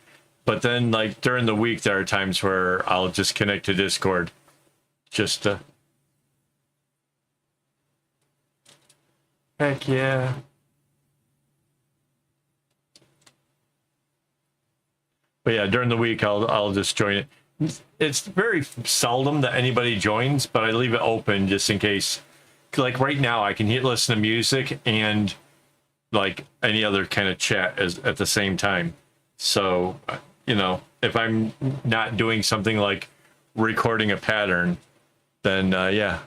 But then, like, during the week, there are times where I'll just connect to Discord. Just to... Heck yeah. But yeah, during the week, I'll just join it. It's very seldom that anybody joins, but I leave it open just in case. Like right now, I can listen to music and like any other kind of chat at the same time. So, you know, if I'm not doing something like recording a pattern, then yeah,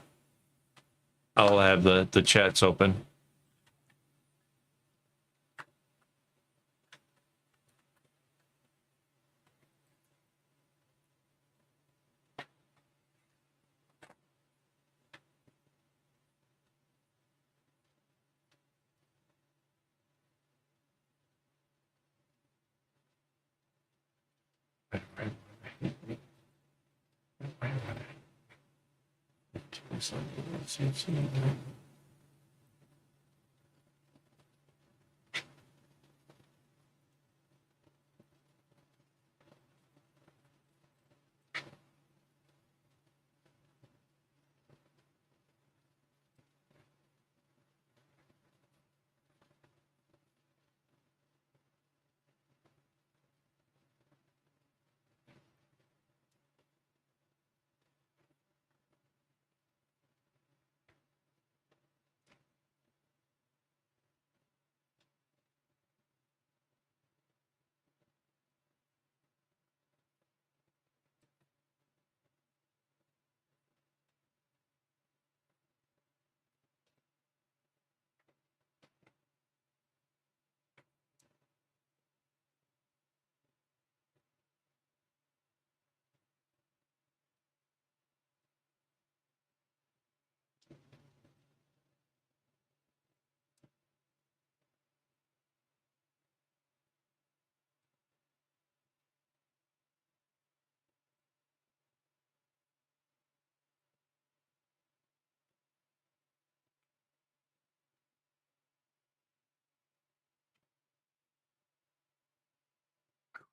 I'll have the chats open.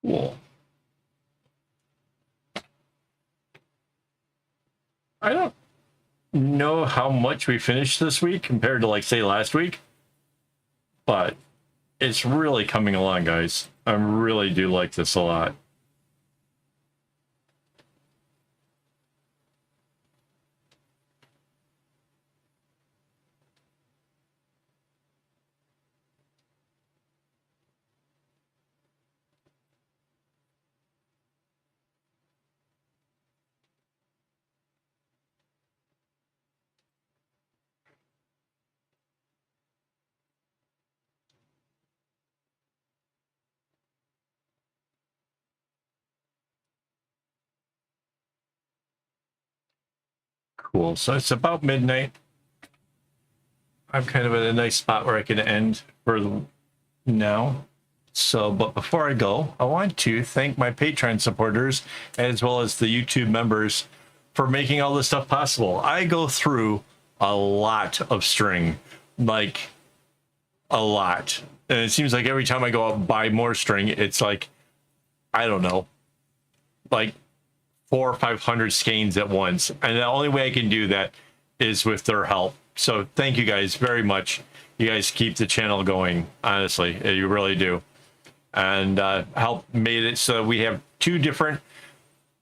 Cool. I don't know how much we finished this week compared to like say last week, but it's really coming along, guys. I really do like this a lot. Cool. So it's about midnight. I'm kind of at a nice spot where I can end for now. So, but before I go, I want to thank my Patreon supporters as well as the YouTube members for making all this stuff possible. I go through a lot of string, like a lot. And it seems like every time I go out and buy more string, it's like, I don't know, like 400 or 500 skeins at once. And the only way I can do that is with their help. So thank you guys very much. You guys keep the channel going, honestly. You really do. And help made it so we have 2 different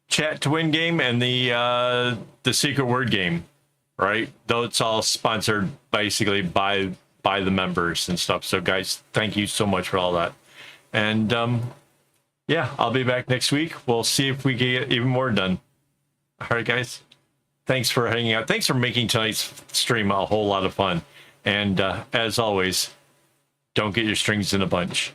chat to win game and the secret word game, right? Though it's all sponsored basically by the members and stuff. So guys, thank you so much for all that. And yeah, I'll be back next week. We'll see if we can get even more done. All right, guys. Thanks for hanging out. Thanks for making tonight's stream a whole lot of fun. And as always, don't get your strings in a bunch.